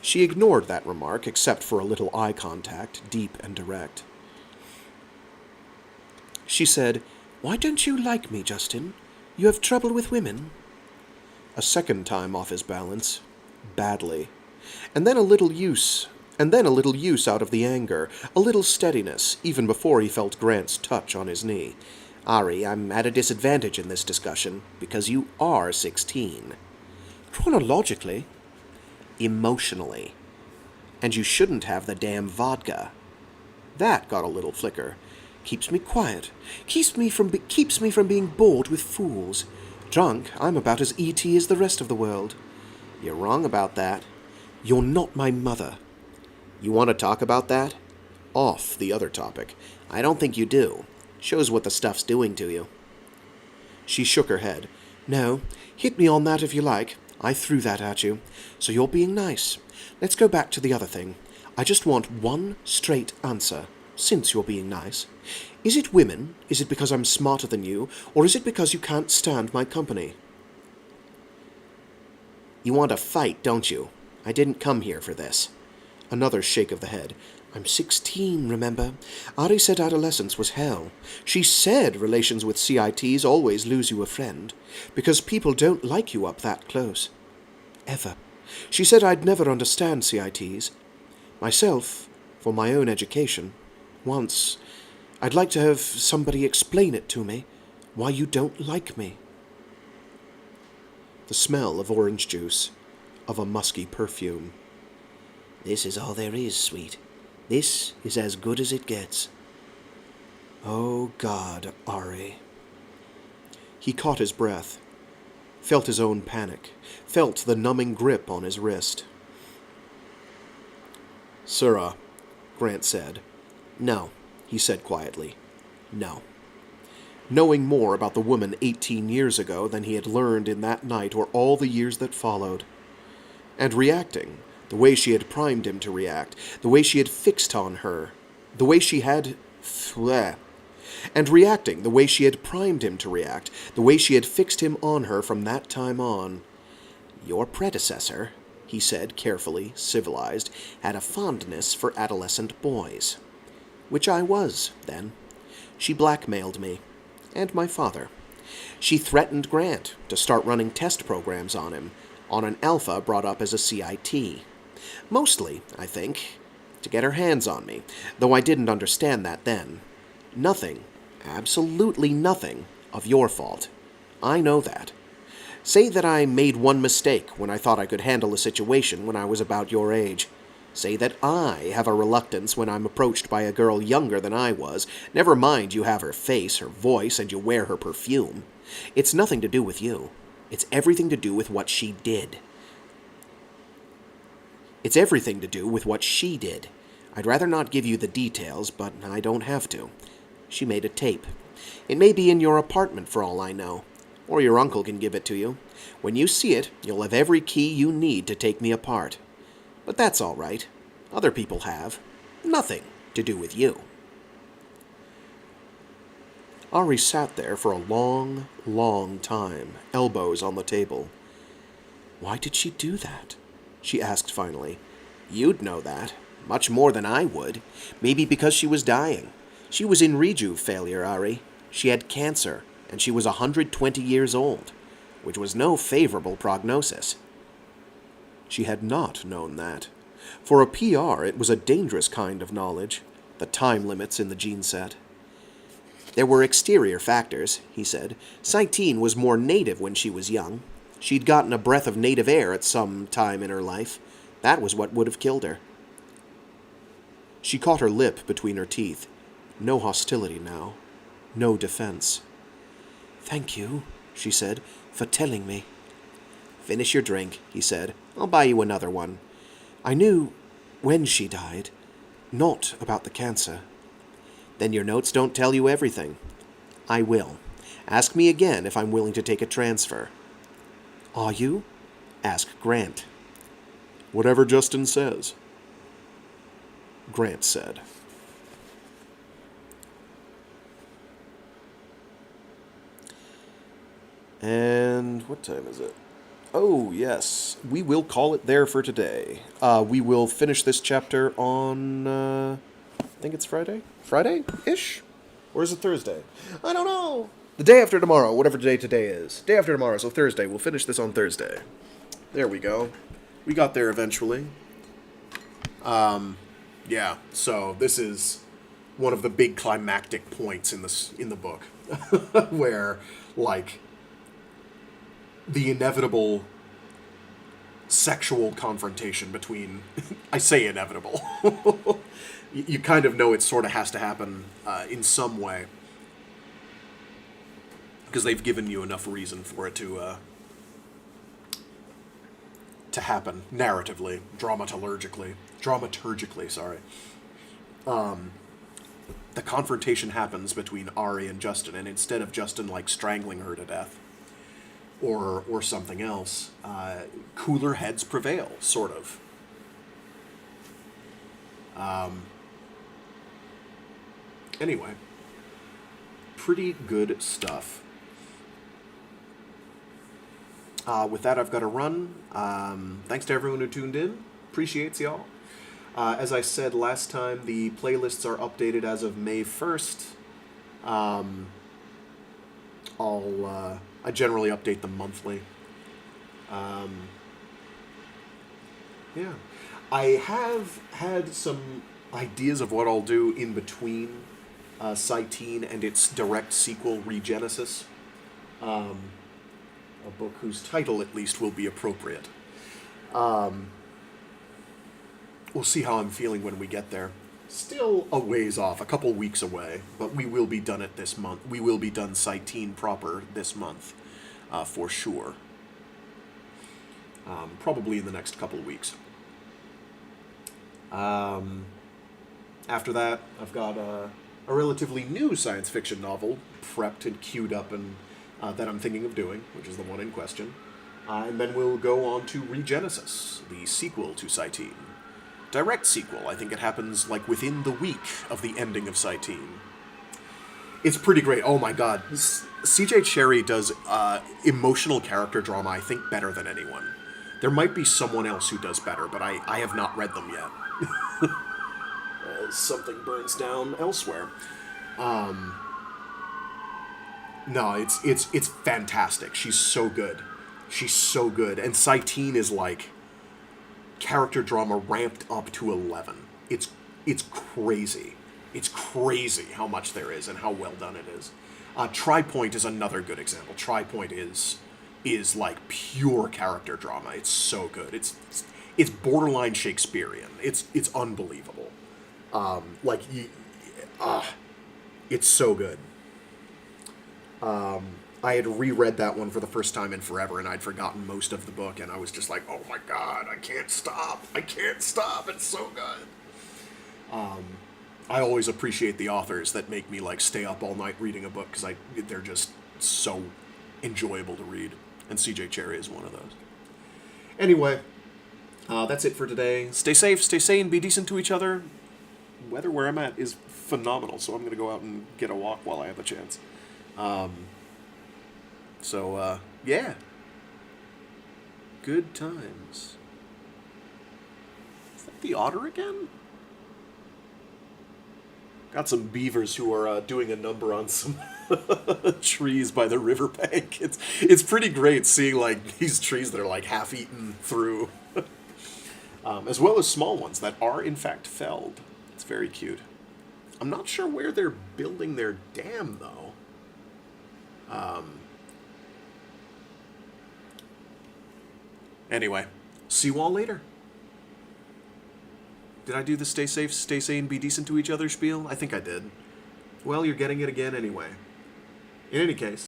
She ignored that remark, except for a little eye contact, deep and direct. She said, Why don't you like me, Justin? You have trouble with women? A second time off his balance. Badly. And then a little use out of the anger, a little steadiness, even before he felt Grant's touch on his knee. Ari, I'm at a disadvantage in this discussion, because you are 16. Chronologically. Emotionally. And you shouldn't have the damn vodka. That got a little flicker. Keeps me quiet. Keeps me from being bored with fools. Drunk, I'm about as E.T. as the rest of the world. You're wrong about that. You're not my mother. You want to talk about that? Off the other topic. I don't think you do. Shows what the stuff's doing to you. She shook her head. No, hit me on that if you like. I threw that at you. So you're being nice. Let's go back to the other thing. I just want one straight answer, since you're being nice. Is it women? Is it because I'm smarter than you? Or is it because you can't stand my company? You want to fight, don't you? I didn't come here for this. Another shake of the head. I'm 16, remember? Ari said adolescence was hell. She said relations with CITs always lose you a friend, because people don't like you up that close. Ever. She said I'd never understand CITs. Myself, for my own education, once, I'd like to have somebody explain it to me, why you don't like me. The smell of orange juice, of a musky perfume. This is all there is, sweet. This is as good as it gets. Oh, God, Ari. He caught his breath, felt his own panic, felt the numbing grip on his wrist. Sura, Grant said. No, he said quietly. No. Knowing more about the woman 18 years ago than he had learned in that night or all the years that followed. And reacting, the way she had primed him to react, the way she had fixed on her, the way she had... And reacting, the way she had primed him to react, the way she had fixed him on her from that time on. Your predecessor, he said carefully, civilized, had a fondness for adolescent boys. Which I was, then. She blackmailed me. And my father. She threatened Grant to start running test programs on him, on an alpha brought up as a CIT. Mostly, I think, to get her hands on me, though I didn't understand that then. Nothing, absolutely nothing, of your fault. I know that. Say that I made one mistake when I thought I could handle a situation when I was about your age. Say that I have a reluctance when I'm approached by a girl younger than I was. Never mind you have her face, her voice, and you wear her perfume. It's nothing to do with you. It's everything to do with what she did. It's everything to do with what she did. I'd rather not give you the details, but I don't have to. She made a tape. It may be in your apartment for all I know. Or your uncle can give it to you. When you see it, you'll have every key you need to take me apart. But that's all right. Other people have. Nothing to do with you. Ari sat there for a long, long time, elbows on the table. Why did she do that? She asked finally. You'd know that. Much more than I would. Maybe because she was dying. She was in rejuve failure, Ari. She had cancer, and she was 120 years old, which was no favorable prognosis. She had not known that. For a PR, it was a dangerous kind of knowledge, the time limits in the gene set. There were exterior factors, he said. Cyteen was more native when she was young. She'd gotten a breath of native air at some time in her life. That was what would have killed her. She caught her lip between her teeth. No hostility now. No defense. Thank you, she said, for telling me. Finish your drink, he said. I'll buy you another one. I knew when she died, not about the cancer. Then your notes don't tell you everything. I will. Ask me again if I'm willing to take a transfer. Are you? Ask Grant. Whatever Justin says. Grant said. And what time is it? Oh, yes. We will call it there for today. We will finish this chapter on, I think it's Friday? Friday-ish? Or is it Thursday? I don't know. The day after tomorrow, whatever day today is. Day after tomorrow, so Thursday. We'll finish this on Thursday. There we go. We got there eventually. Yeah, so this is one of the big climactic points in the book. Where, like, the inevitable sexual confrontation between... I say inevitable. You kind of know it sort of has to happen in some way. Because they've given you enough reason for it to happen narratively, dramaturgically, sorry. The confrontation happens between Ari and Justin, and instead of Justin, like, strangling her to death, or something else, cooler heads prevail, sort of. Anyway, pretty good stuff. With that, I've got to run. Thanks to everyone who tuned in. Appreciates y'all. As I said last time, the playlists are updated as of May 1st. I generally update them monthly. Yeah. I have had some ideas of what I'll do in between Cyteen and its direct sequel, Regenesis. A book whose title, at least, will be appropriate. We'll see how I'm feeling when we get there. Still a ways off, a couple weeks away, but we will be done it this month. We will be done Cyteen proper this month, for sure. Probably in the next couple of weeks. After that, I've got a relatively new science fiction novel prepped and queued up and that I'm thinking of doing, which is the one in question. And then we'll go on to Regenesis, the sequel to Cyteen. Direct sequel. I think it happens, like, within the week of the ending of Cyteen. It's pretty great. Oh my god. C.J. Cherryh does emotional character drama, I think, better than anyone. There might be someone else who does better, but I have not read them yet. Something burns down elsewhere. No, it's fantastic. She's so good. She's so good. And Cyteen is, like, character drama ramped up to 11. It's crazy. It's crazy how much there is and how well done it is. Tri-Point is another good example. Tri-Point is like pure character drama. It's so good. It's borderline Shakespearean. It's unbelievable. It's so good. I had reread that one for the first time in forever, and I'd forgotten most of the book, and I was just like, oh my god, I can't stop. It's so good. I always appreciate the authors that make me like stay up all night reading a book because they're just so enjoyable to read, and CJ Cherry is one of those. Anyway, that's it for today. Stay safe, stay sane, be decent to each other. Weather where I'm at is phenomenal, so I'm going to go out and get a walk while I have a chance. Yeah. Good times. Is that the otter again? Got some beavers who are doing a number on some trees by the riverbank. It's pretty great seeing like these trees that are like half eaten through, as well as small ones that are in fact felled. It's very cute. I'm not sure where they're building their dam though. Anyway, see you all later. Did I do the stay safe, stay sane, be decent to each other spiel? I think I did. Well, you're getting it again anyway. In any case,